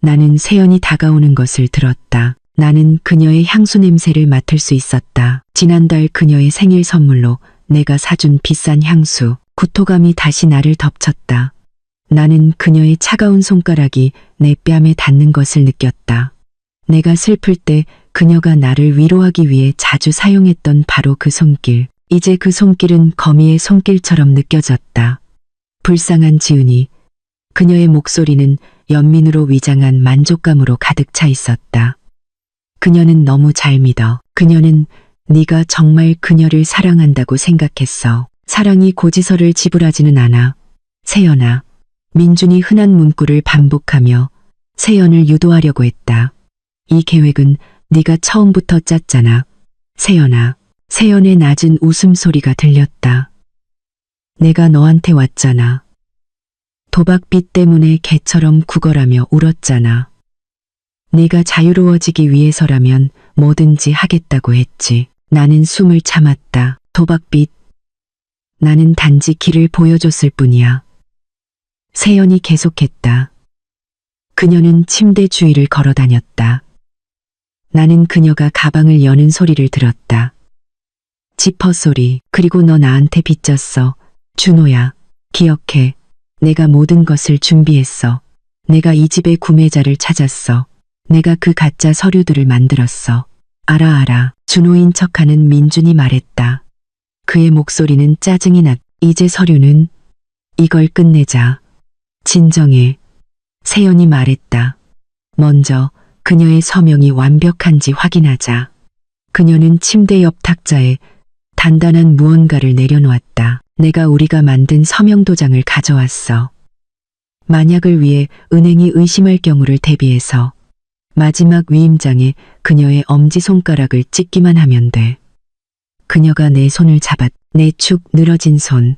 나는 세연이 다가오는 것을 들었다. 나는 그녀의 향수 냄새를 맡을 수 있었다. 지난달 그녀의 생일 선물로 내가 사준 비싼 향수. 구토감이 다시 나를 덮쳤다. 나는 그녀의 차가운 손가락이 내 뺨에 닿는 것을 느꼈다. 내가 슬플 때 그녀가 나를 위로하기 위해 자주 사용했던 바로 그 손길. 이제 그 손길은 거미의 손길처럼 느껴졌다. 불쌍한 지은이. 그녀의 목소리는 연민으로 위장한 만족감으로 가득 차 있었다. 그녀는 너무 잘 믿어. 그녀는 네가 정말 그녀를 사랑한다고 생각했어. 사랑이 고지서를 지불하지는 않아. 세연아. 민준이 흔한 문구를 반복하며 세연을 유도하려고 했다. 이 계획은 네가 처음부터 짰잖아. 세연아. 세연의 낮은 웃음소리가 들렸다. 내가 너한테 왔잖아. 도박빚 때문에 개처럼 구걸하며 울었잖아. 네가 자유로워지기 위해서라면 뭐든지 하겠다고 했지. 나는 숨을 참았다. 도박빚. 나는 단지 길을 보여줬을 뿐이야. 세연이 계속했다. 그녀는 침대 주위를 걸어 다녔다. 나는 그녀가 가방을 여는 소리를 들었다. 지퍼 소리. 그리고 너 나한테 빚졌어. 준호야. 기억해. 내가 모든 것을 준비했어. 내가 이 집의 구매자를 찾았어. 내가 그 가짜 서류들을 만들었어. 알아. 준호인 척하는 민준이 말했다. 그의 목소리는 짜증이 났. 이제 서류는? 이걸 끝내자. 진정해. 세연이 말했다. 먼저 그녀의 서명이 완벽한지 확인하자. 그녀는 침대 옆 탁자에 단단한 무언가를 내려놓았다. 내가 우리가 만든 서명 도장을 가져왔어. 만약을 위해 은행이 의심할 경우를 대비해서 마지막 위임장에 그녀의 엄지손가락을 찍기만 하면 돼. 그녀가 내 손을 잡았. 내 축 늘어진 손.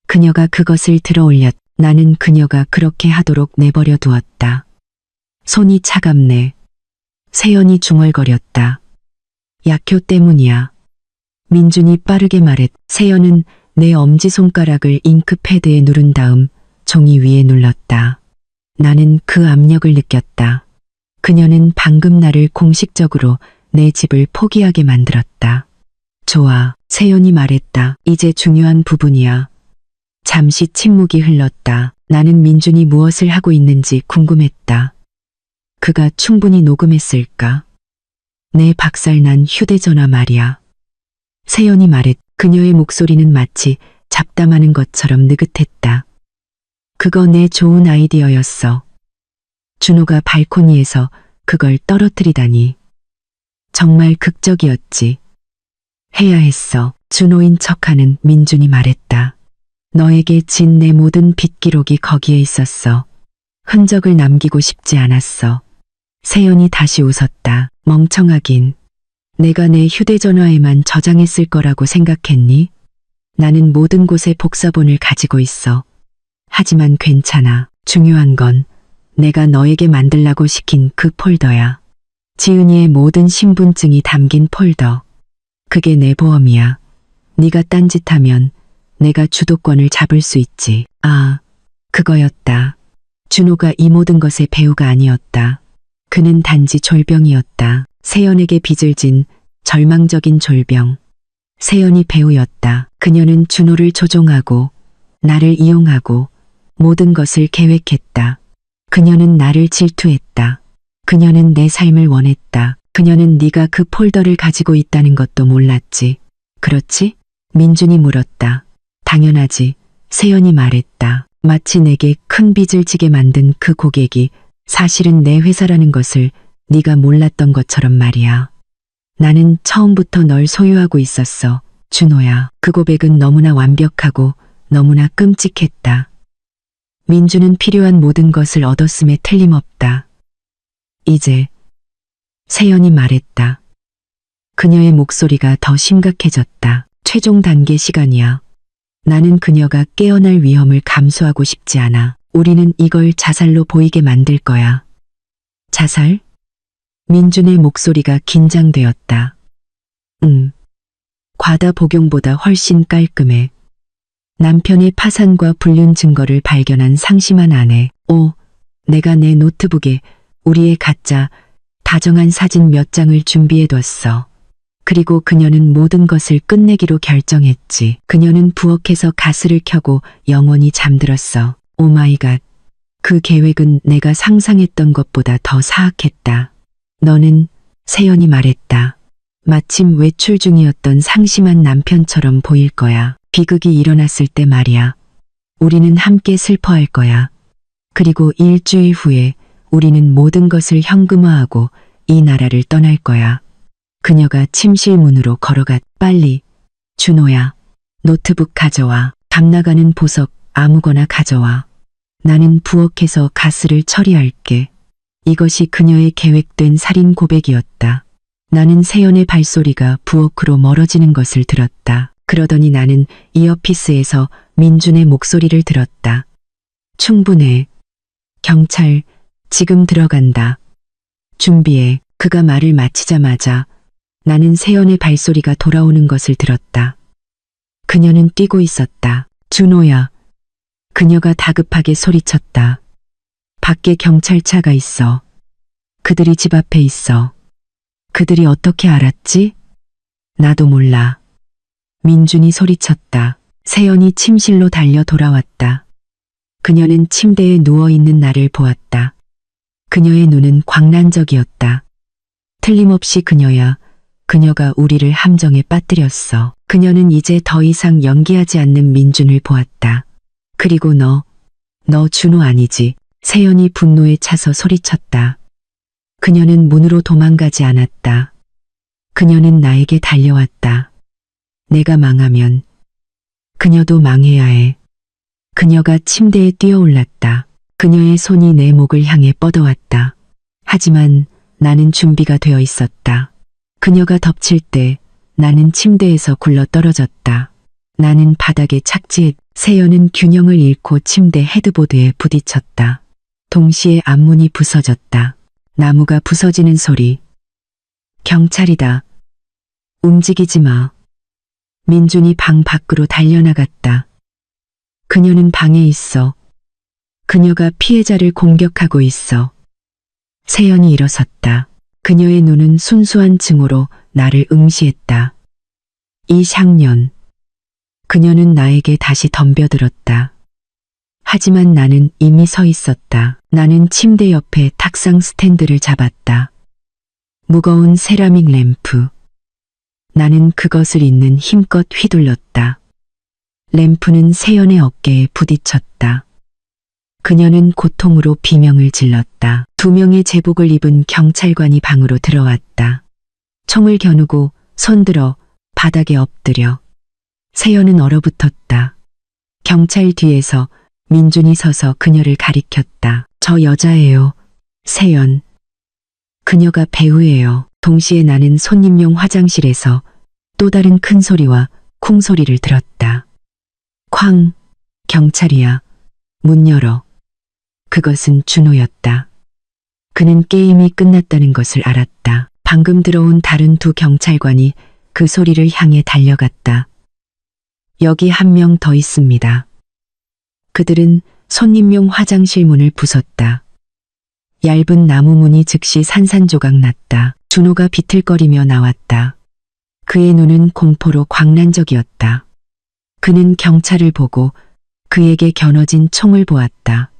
그녀가 그것을 들어 올렸. 나는 그녀가 그렇게 하도록 내버려 두었다. 손이 차갑네. 세연이 중얼거렸다. 약효 때문이야. 민준이 빠르게 말했. 세연은 내 엄지손가락을 잉크패드에 누른 다음 종이 위에 눌렀다. 나는 그 압력을 느꼈다. 그녀는 방금 나를 공식적으로 내 집을 포기하게 만들었다. 좋아. 세연이 말했다. 이제 중요한 부분이야. 잠시 침묵이 흘렀다. 나는 민준이 무엇을 하고 있는지 궁금했다. 그가 충분히 녹음했을까? 내 박살난 휴대전화 말이야. 세연이 말했. 그녀의 목소리는 마치 잡담하는 것처럼 느긋했다. 그거 내 좋은 아이디어였어. 준호가 발코니에서 그걸 떨어뜨리다니. 정말 극적이었지. 해야 했어. 준호인 척하는 민준이 말했다. 너에게 진 내 모든 빚 기록이 거기에 있었어. 흔적을 남기고 싶지 않았어. 세연이 다시 웃었다. 멍청하긴. 내가 내 휴대전화에만 저장했을 거라고 생각했니? 나는 모든 곳에 복사본을 가지고 있어. 하지만 괜찮아. 중요한 건 내가 너에게 만들라고 시킨 그 폴더야. 지은이의 모든 신분증이 담긴 폴더. 그게 내 보험이야. 네가 딴짓하면 내가 주도권을 잡을 수 있지. 아, 그거였다. 준호가 이 모든 것의 배우가 아니었다. 그는 단지 졸병이었다. 세연에게 빚을 진 절망적인 졸병. 세연이 배우였다. 그녀는 준호를 조종하고 나를 이용하고 모든 것을 계획했다. 그녀는 나를 질투했다. 그녀는 내 삶을 원했다. 그녀는 네가 그 폴더를 가지고 있다는 것도 몰랐지. 그렇지? 민준이 물었다. 당연하지. 세연이 말했다. 마치 내게 큰 빚을 지게 만든 그 고객이 사실은 내 회사라는 것을 네가 몰랐던 것처럼 말이야. 나는 처음부터 널 소유하고 있었어. 준호야. 그 고백은 너무나 완벽하고 너무나 끔찍했다. 민주는 필요한 모든 것을 얻었음에 틀림없다. 이제 세연이 말했다. 그녀의 목소리가 더 심각해졌다. 최종 단계 시간이야. 나는 그녀가 깨어날 위험을 감수하고 싶지 않아. 우리는 이걸 자살로 보이게 만들 거야. 자살? 민준의 목소리가 긴장되었다. 과다 복용보다 훨씬 깔끔해. 남편의 파산과 불륜 증거를 발견한 상심한 아내. 내가 내 노트북에 우리의 가짜 다정한 사진 몇 장을 준비해뒀어. 그리고 그녀는 모든 것을 끝내기로 결정했지. 그녀는 부엌에서 가스를 켜고 영원히 잠들었어. 오 마이 갓. 그 계획은 내가 상상했던 것보다 더 사악했다. 너는, 세연이 말했다. 마침 외출 중이었던 상심한 남편처럼 보일 거야. 비극이 일어났을 때 말이야. 우리는 함께 슬퍼할 거야. 그리고 일주일 후에 우리는 모든 것을 현금화하고 이 나라를 떠날 거야. 그녀가 침실 문으로 걸어갔. 빨리. 준호야. 노트북 가져와. 감나가는 보석 아무거나 가져와. 나는 부엌에서 가스를 처리할게. 이것이 그녀의 계획된 살인 고백이었다. 나는 세연의 발소리가 부엌으로 멀어지는 것을 들었다. 그러더니 나는 이어피스에서 민준의 목소리를 들었다. 충분해. 경찰, 지금 들어간다. 준비해. 그가 말을 마치자마자 나는 세연의 발소리가 돌아오는 것을 들었다. 그녀는 뛰고 있었다. 준호야. 그녀가 다급하게 소리쳤다. 밖에 경찰차가 있어. 그들이 집 앞에 있어. 그들이 어떻게 알았지? 나도 몰라. 민준이 소리쳤다. 세연이 침실로 달려 돌아왔다. 그녀는 침대에 누워있는 나를 보았다. 그녀의 눈은 광란적이었다. 틀림없이 그녀야. 그녀가 우리를 함정에 빠뜨렸어. 그녀는 이제 더 이상 연기하지 않는 민준을 보았다. 그리고 너 준호 아니지? 세연이 분노에 차서 소리쳤다. 그녀는 문으로 도망가지 않았다. 그녀는 나에게 달려왔다. 내가 망하면 그녀도 망해야 해. 그녀가 침대에 뛰어올랐다. 그녀의 손이 내 목을 향해 뻗어왔다. 하지만 나는 준비가 되어 있었다. 그녀가 덮칠 때 나는 침대에서 굴러 떨어졌다. 나는 바닥에 착지했. 세연은 균형을 잃고 침대 헤드보드에 부딪혔다. 동시에 앞문이 부서졌다. 나무가 부서지는 소리. 경찰이다. 움직이지 마. 민준이 방 밖으로 달려나갔다. 그녀는 방에 있어. 그녀가 피해자를 공격하고 있어. 세연이 일어섰다. 그녀의 눈은 순수한 증오로 나를 응시했다. 이 샹년. 그녀는 나에게 다시 덤벼들었다. 하지만 나는 이미 서 있었다. 나는 침대 옆에 탁상 스탠드를 잡았다. 무거운 세라믹 램프. 나는 그것을 있는 힘껏 휘둘렀다. 램프는 세연의 어깨에 부딪혔다. 그녀는 고통으로 비명을 질렀다. 2명의 제복을 입은 경찰관이 방으로 들어왔다. 총을 겨누고 손들어 바닥에 엎드려. 세연은 얼어붙었다. 경찰 뒤에서 민준이 서서 그녀를 가리켰다. 저 여자예요. 세연. 그녀가 배우예요. 동시에 나는 손님용 화장실에서 또 다른 큰 소리와 쿵 소리를 들었다. 쾅. 경찰이야. 문 열어. 그것은 준호였다. 그는 게임이 끝났다는 것을 알았다. 방금 들어온 다른 2 경찰관이 그 소리를 향해 달려갔다. 여기 1명 더 있습니다. 그들은 손님용 화장실 문을 부쉈다. 얇은 나무 문이 즉시 산산조각 났다. 준호가 비틀거리며 나왔다. 그의 눈은 공포로 광란적이었다. 그는 경찰을 보고 그에게 겨눠진 총을 보았다.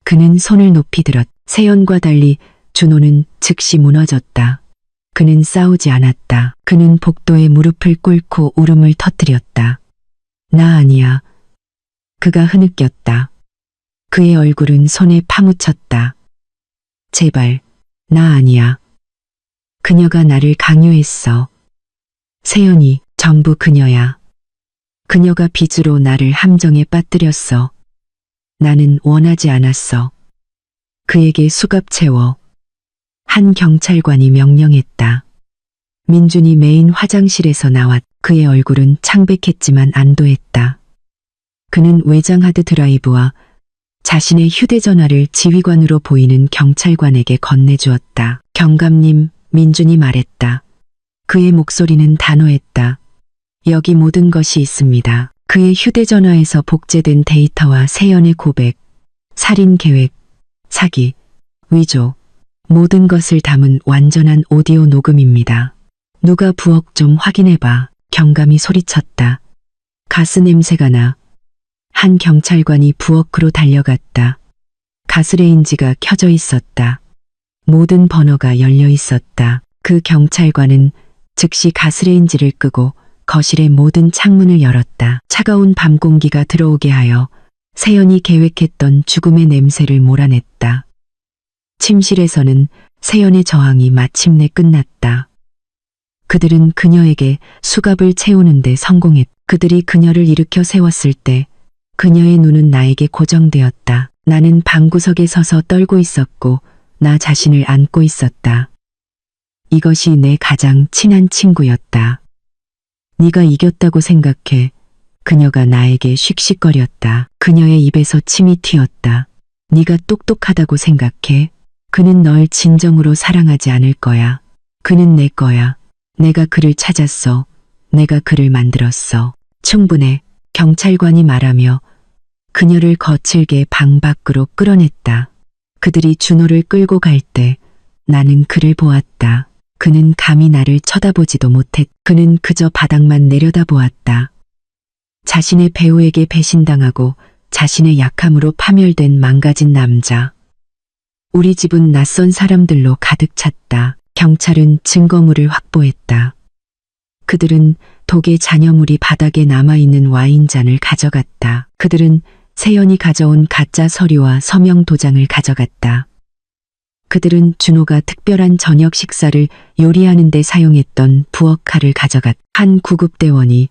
그는 손을 높이 들었다. 세연과 달리 준호는 즉시 무너졌다. 그는 싸우지 않았다. 그는 복도에 무릎을 꿇고 울음을 터뜨렸다. 나 아니야. 그가 흐느꼈다. 그의 얼굴은 손에 파묻혔다. 제발, 나 아니야. 그녀가 나를 강요했어. 세연이 전부 그녀야. 그녀가 빚으로 나를 함정에 빠뜨렸어. 나는 원하지 않았어. 그에게 수갑 채워. 한 경찰관이 명령했다. 민준이 메인 화장실에서 나왔. 그의 얼굴은 창백했지만 안도했다. 그는 외장 하드 드라이브와 자신의 휴대전화를 지휘관으로 보이는 경찰관에게 건네주었다. 경감님, 민준이 말했다. 그의 목소리는 단호했다. 여기 모든 것이 있습니다. 그의 휴대전화에서 복제된 데이터와 세연의 고백, 살인 계획, 사기, 위조, 모든 것을 담은 완전한 오디오 녹음입니다. 누가 부엌 좀 확인해봐. 경감이 소리쳤다. 가스 냄새가 나. 한 경찰관이 부엌으로 달려갔다. 가스레인지가 켜져 있었다. 모든 버너가 열려 있었다. 그 경찰관은 즉시 가스레인지를 끄고 거실의 모든 창문을 열었다. 차가운 밤 공기가 들어오게 하여 세연이 계획했던 죽음의 냄새를 몰아냈다. 침실에서는 세연의 저항이 마침내 끝났다. 그들은 그녀에게 수갑을 채우는데 성공했다. 그들이 그녀를 일으켜 세웠을 때 그녀의 눈은 나에게 고정되었다. 나는 방구석에 서서 떨고 있었고 나 자신을 안고 있었다. 이것이 내 가장 친한 친구였다. 네가 이겼다고 생각해. 그녀가 나에게 씩씩거렸다. 그녀의 입에서 침이 튀었다. 네가 똑똑하다고 생각해. 그는 널 진정으로 사랑하지 않을 거야. 그는 내 거야. 내가 그를 찾았어. 내가 그를 만들었어. 충분해. 경찰관이 말하며 그녀를 거칠게 방 밖으로 끌어냈다. 그들이 준호를 끌고 갈 때 나는 그를 보았다. 그는 감히 나를 쳐다보지도 못했. 그는 그저 바닥만 내려다보았다. 자신의 배우에게 배신당하고 자신의 약함으로 파멸된 망가진 남자. 우리 집은 낯선 사람들로 가득 찼다. 경찰은 증거물을 확보했다. 그들은 독의 잔여물이 바닥에 남아있는 와인잔을 가져갔다. 그들은 세연이 가져온 가짜 서류와 서명 도장을 가져갔다. 그들은 준호가 특별한 저녁 식사를 요리하는 데 사용했던 부엌칼을 가져갔다. 한 구급대원이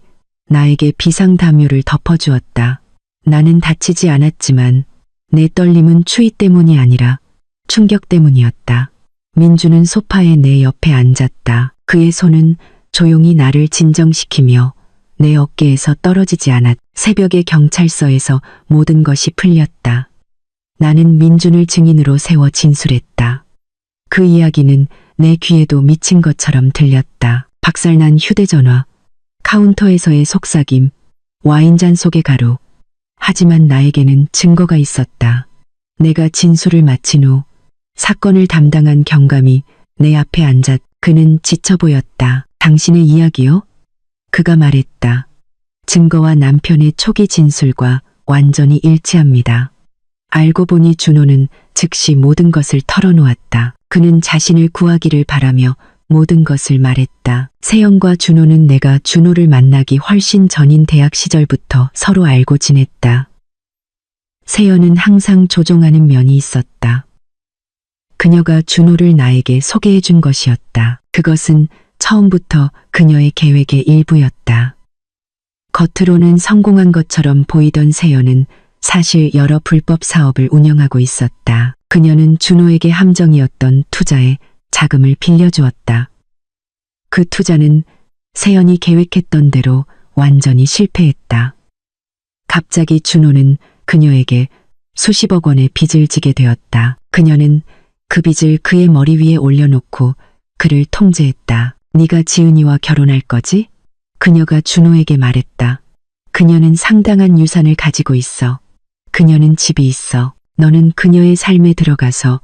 나에게 비상담요를 덮어주었다. 나는 다치지 않았지만 내 떨림은 추위 때문이 아니라 충격 때문이었다. 민주는 소파에 내 옆에 앉았다. 그의 손은 조용히 나를 진정시키며 내 어깨에서 떨어지지 않았다. 새벽에 경찰서에서 모든 것이 풀렸다. 나는 민준을 증인으로 세워 진술했다. 그 이야기는 내 귀에도 미친 것처럼 들렸다. 박살난 휴대전화, 카운터에서의 속삭임, 와인잔 속의 가루. 하지만 나에게는 증거가 있었다. 내가 진술을 마친 후 사건을 담당한 경감이 내 앞에 앉았. 그는 지쳐 보였다. 당신의 이야기요? 그가 말했다. 증거와 남편의 초기 진술과 완전히 일치합니다. 알고 보니 준호는 즉시 모든 것을 털어놓았다. 그는 자신을 구하기를 바라며 모든 것을 말했다. 세연과 준호는 내가 준호를 만나기 훨씬 전인 대학 시절부터 서로 알고 지냈다. 세연은 항상 조종하는 면이 있었다. 그녀가 준호를 나에게 소개해 준 것이었다. 그것은 처음부터 그녀의 계획의 일부였다. 겉으로는 성공한 것처럼 보이던 세연은 사실 여러 불법 사업을 운영하고 있었다. 그녀는 준호에게 함정이었던 투자에 자금을 빌려주었다. 그 투자는 세연이 계획했던 대로 완전히 실패했다. 갑자기 준호는 그녀에게 수십억 원의 빚을 지게 되었다. 그녀는 그 빚을 그의 머리 위에 올려놓고 그를 통제했다. 네가 지은이와 결혼할 거지? 그녀가 준호에게 말했다. 그녀는 상당한 유산을 가지고 있어. 그녀는 집이 있어. 너는 그녀의 삶에 들어가서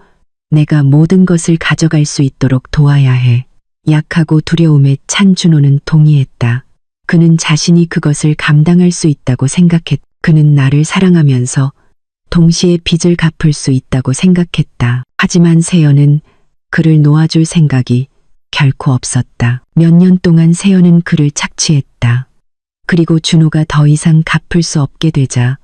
내가 모든 것을 가져갈 수 있도록 도와야 해. 약하고 두려움에 찬 준호는 동의했다. 그는 자신이 그것을 감당할 수 있다고 생각했다. 그는 나를 사랑하면서 동시에 빚을 갚을 수 있다고 생각했다. 하지만 세연은 그를 놓아줄 생각이 결코 없었다. 몇 년 동안 세연은 그를 착취했다. 그리고 준호가 더 이상 갚을 수 없게 되자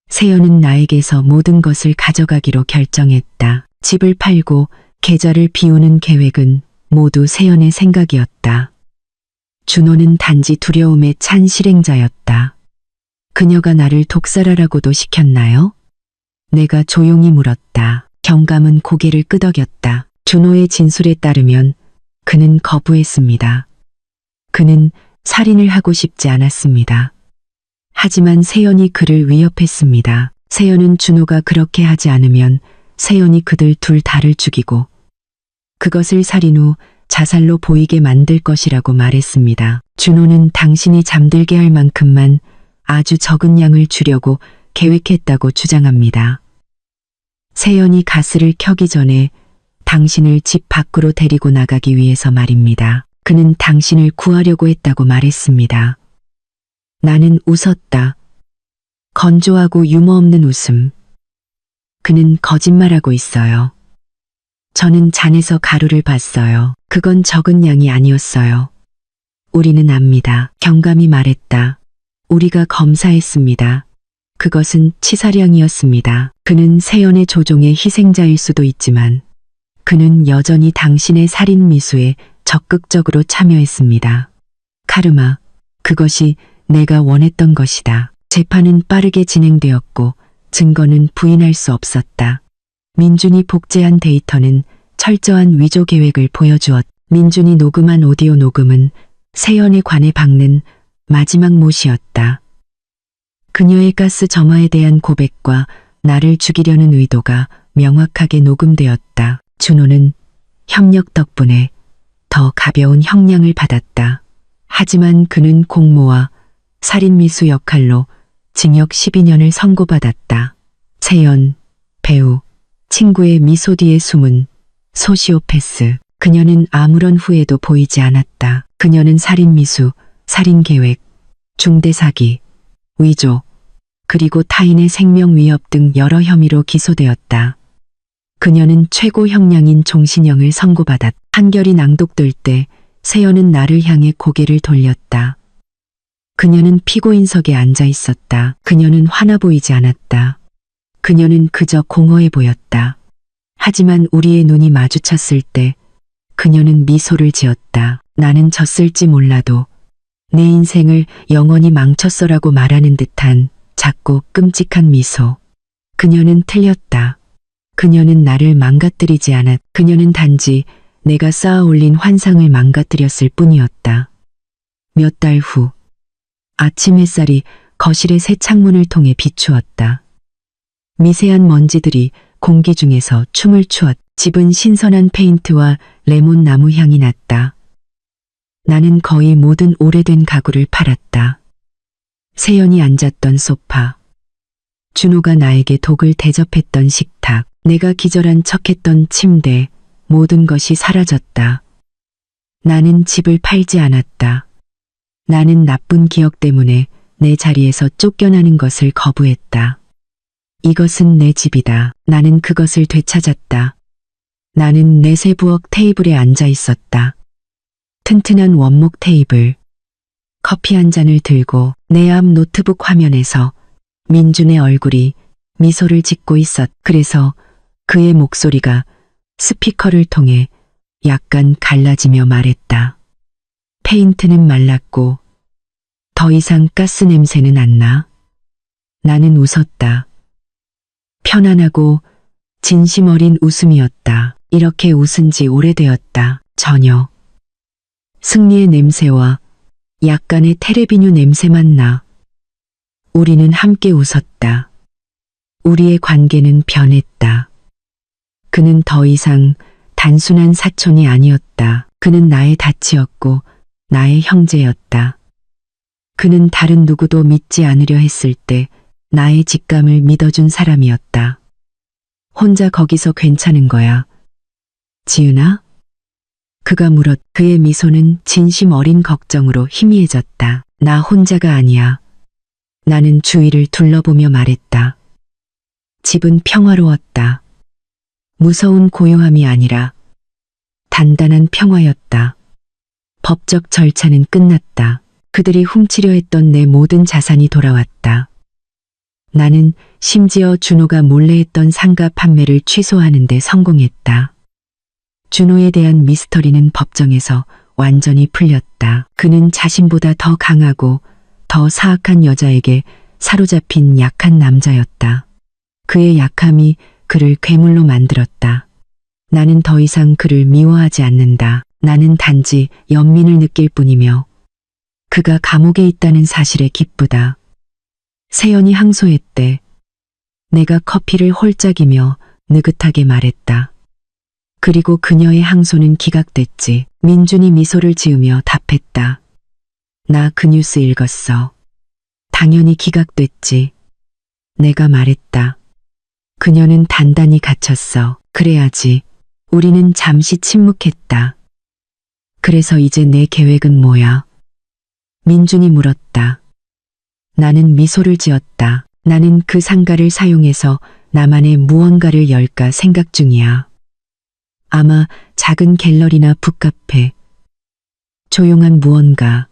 세연은 나에게서 모든 것을 가져가기로 결정했다. 집을 팔고 계좌를 비우는 계획은 모두 세연의 생각이었다. 준호는 단지 두려움에 찬 실행자였다. 그녀가 나를 독살하라고도 시켰나요? 내가 조용히 물었다. 경감은 고개를 끄덕였다. 준호의 진술에 따르면 그는 거부했습니다. 그는 살인을 하고 싶지 않았습니다. 하지만 세연이 그를 위협했습니다. 세연은 준호가 그렇게 하지 않으면 세연이 그들 둘 다를 죽이고 그것을 살인 후 자살로 보이게 만들 것이라고 말했습니다. 준호는 당신이 잠들게 할 만큼만 아주 적은 양을 주려고 계획했다고 주장합니다. 세연이 가스를 켜기 전에 당신을 집 밖으로 데리고 나가기 위해서 말입니다. 그는 당신을 구하려고 했다고 말했습니다. 나는 웃었다. 건조하고 유머 없는 웃음. 그는 거짓말하고 있어요. 저는 잔에서 가루를 봤어요. 그건 적은 양이 아니었어요. 우리는 압니다. 경감이 말했다. 우리가 검사했습니다. 그것은 치사량이었습니다. 그는 세연의 조종의 희생자일 수도 있지만 그는 여전히 당신의 살인 미수에 적극적으로 참여했습니다. 카르마, 그것이 내가 원했던 것이다. 재판은 빠르게 진행되었고 증거는 부인할 수 없었다. 민준이 복제한 데이터는 철저한 위조 계획을 보여주었다. 민준이 녹음한 오디오 녹음은 세연에 관해 박는 마지막 못이었다. 그녀의 가스 점화에 대한 고백과 나를 죽이려는 의도가 명확하게 녹음되었다. 준호는 협력 덕분에 더 가벼운 형량을 받았다. 하지만 그는 공모와 살인미수 역할로 징역 12년을 선고받았다. 세연, 배우, 친구의 미소 뒤에 숨은 소시오패스. 그녀는 아무런 후회도 보이지 않았다. 그녀는 살인미수, 살인계획, 중대사기, 위조, 그리고 타인의 생명 위협 등 여러 혐의로 기소되었다. 그녀는 최고 형량인 종신형을 선고받았다. 판결이 낭독될 때 세연은 나를 향해 고개를 돌렸다. 그녀는 피고인석에 앉아 있었다. 그녀는 화나 보이지 않았다. 그녀는 그저 공허해 보였다. 하지만 우리의 눈이 마주쳤을 때 그녀는 미소를 지었다. 나는 졌을지 몰라도 내 인생을 영원히 망쳤어라고 말하는 듯한 작고 끔찍한 미소. 그녀는 틀렸다. 그녀는 나를 망가뜨리지 않았다. 그녀는 단지 내가 쌓아 올린 환상을 망가뜨렸을 뿐이었다. 몇 달 후, 아침 햇살이 거실의 새 창문을 통해 비추었다. 미세한 먼지들이 공기 중에서 춤을 추었다. 집은 신선한 페인트와 레몬 나무 향이 났다. 나는 거의 모든 오래된 가구를 팔았다. 세연이 앉았던 소파, 준호가 나에게 독을 대접했던 식탁, 내가 기절한 척했던 침대, 모든 것이 사라졌다. 나는 집을 팔지 않았다. 나는 나쁜 기억 때문에 내 자리에서 쫓겨나는 것을 거부했다. 이것은 내 집이다. 나는 그것을 되찾았다. 나는 내세부엌 테이블에 앉아 있었다. 튼튼한 원목 테이블. 커피 한 잔을 들고 내 앞 노트북 화면에서 민준의 얼굴이 미소를 짓고 있었다. 그래서 그의 목소리가 스피커를 통해 약간 갈라지며 말했다. 페인트는 말랐고 더 이상 가스 냄새는 안 나. 나는 웃었다. 편안하고 진심 어린 웃음이었다. 이렇게 웃은 지 오래되었다. 전혀. 승리의 냄새와 약간의 테레비뉴 냄새만 나. 우리는 함께 웃었다. 우리의 관계는 변했다. 그는 더 이상 단순한 사촌이 아니었다. 그는 나의 다치였고 나의 형제였다. 그는 다른 누구도 믿지 않으려 했을 때 나의 직감을 믿어준 사람이었다. 혼자 거기서 괜찮은 거야. 지은아? 그가 물었. 그의 미소는 진심 어린 걱정으로 희미해졌다. 나 혼자가 아니야. 나는 주위를 둘러보며 말했다. 집은 평화로웠다. 무서운 고요함이 아니라 단단한 평화였다. 법적 절차는 끝났다. 그들이 훔치려 했던 내 모든 자산이 돌아왔다. 나는 심지어 준호가 몰래 했던 상가 판매를 취소하는 데 성공했다. 준호에 대한 미스터리는 법정에서 완전히 풀렸다. 그는 자신보다 더 강하고 더 사악한 여자에게 사로잡힌 약한 남자였다. 그의 약함이 그를 괴물로 만들었다. 나는 더 이상 그를 미워하지 않는다. 나는 단지 연민을 느낄 뿐이며 그가 감옥에 있다는 사실에 기쁘다. 세연이 항소했대. 내가 커피를 홀짝이며 느긋하게 말했다. 그리고 그녀의 항소는 기각됐지. 민준이 미소를 지으며 답했다. 나 그 뉴스 읽었어. 당연히 기각됐지. 내가 말했다. 그녀는 단단히 갇혔어. 그래야지. 우리는 잠시 침묵했다. 그래서 이제 내 계획은 뭐야? 민준이 물었다. 나는 미소를 지었다. 나는 그 상가를 사용해서 나만의 무언가를 열까 생각 중이야. 아마 작은 갤러리나 북카페. 조용한 무언가.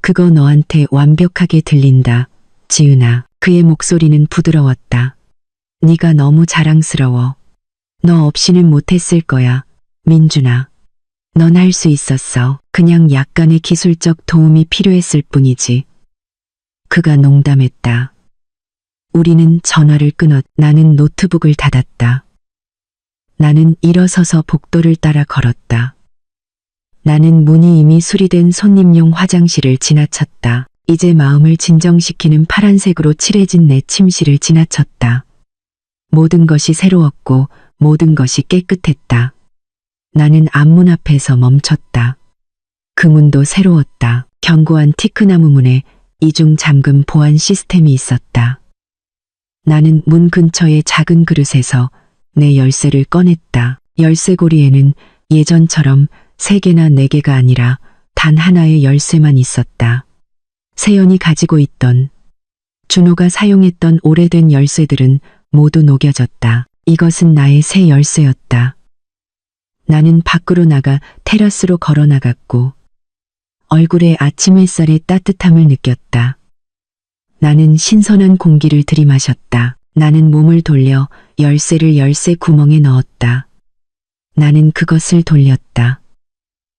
그거 너한테 완벽하게 들린다, 지은아. 그의 목소리는 부드러웠다. 네가 너무 자랑스러워. 너 없이는 못했을 거야, 민준아. 넌 할 수 있었어. 그냥 약간의 기술적 도움이 필요했을 뿐이지. 그가 농담했다. 우리는 전화를 끊었. 나는 노트북을 닫았다. 나는 일어서서 복도를 따라 걸었다. 나는 문이 이미 수리된 손님용 화장실을 지나쳤다. 이제 마음을 진정시키는 파란색으로 칠해진 내 침실을 지나쳤다. 모든 것이 새로웠고 모든 것이 깨끗했다. 나는 앞문 앞에서 멈췄다. 그 문도 새로웠다. 견고한 티크나무 문에 이중 잠금 보안 시스템이 있었다. 나는 문 근처의 작은 그릇에서 내 열쇠를 꺼냈다. 열쇠고리에는 예전처럼 3개나 4개가 아니라 단 하나의 열쇠만 있었다. 세연이 가지고 있던, 준호가 사용했던 오래된 열쇠들은 모두 녹여졌다. 이것은 나의 새 열쇠였다. 나는 밖으로 나가 테라스로 걸어 나갔고 얼굴에 아침 햇살의 따뜻함을 느꼈다. 나는 신선한 공기를 들이마셨다. 나는 몸을 돌려 열쇠를 열쇠 구멍에 넣었다. 나는 그것을 돌렸다.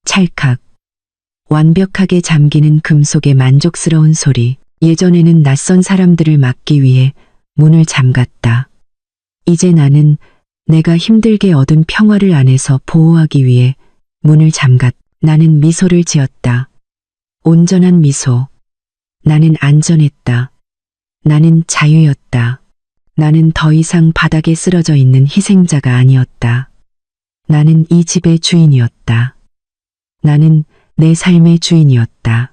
찰칵. 완벽하게 잠기는 금속의 만족스러운 소리. 예전에는 낯선 사람들을 막기 위해 문을 잠갔다. 이제 나는 내가 힘들게 얻은 평화를 안에서 보호하기 위해 문을 잠갔다. 나는 미소를 지었다. 온전한 미소. 나는 안전했다. 나는 자유였다. 나는 더 이상 바닥에 쓰러져 있는 희생자가 아니었다. 나는 이 집의 주인이었다. 나는 내 삶의 주인이었다.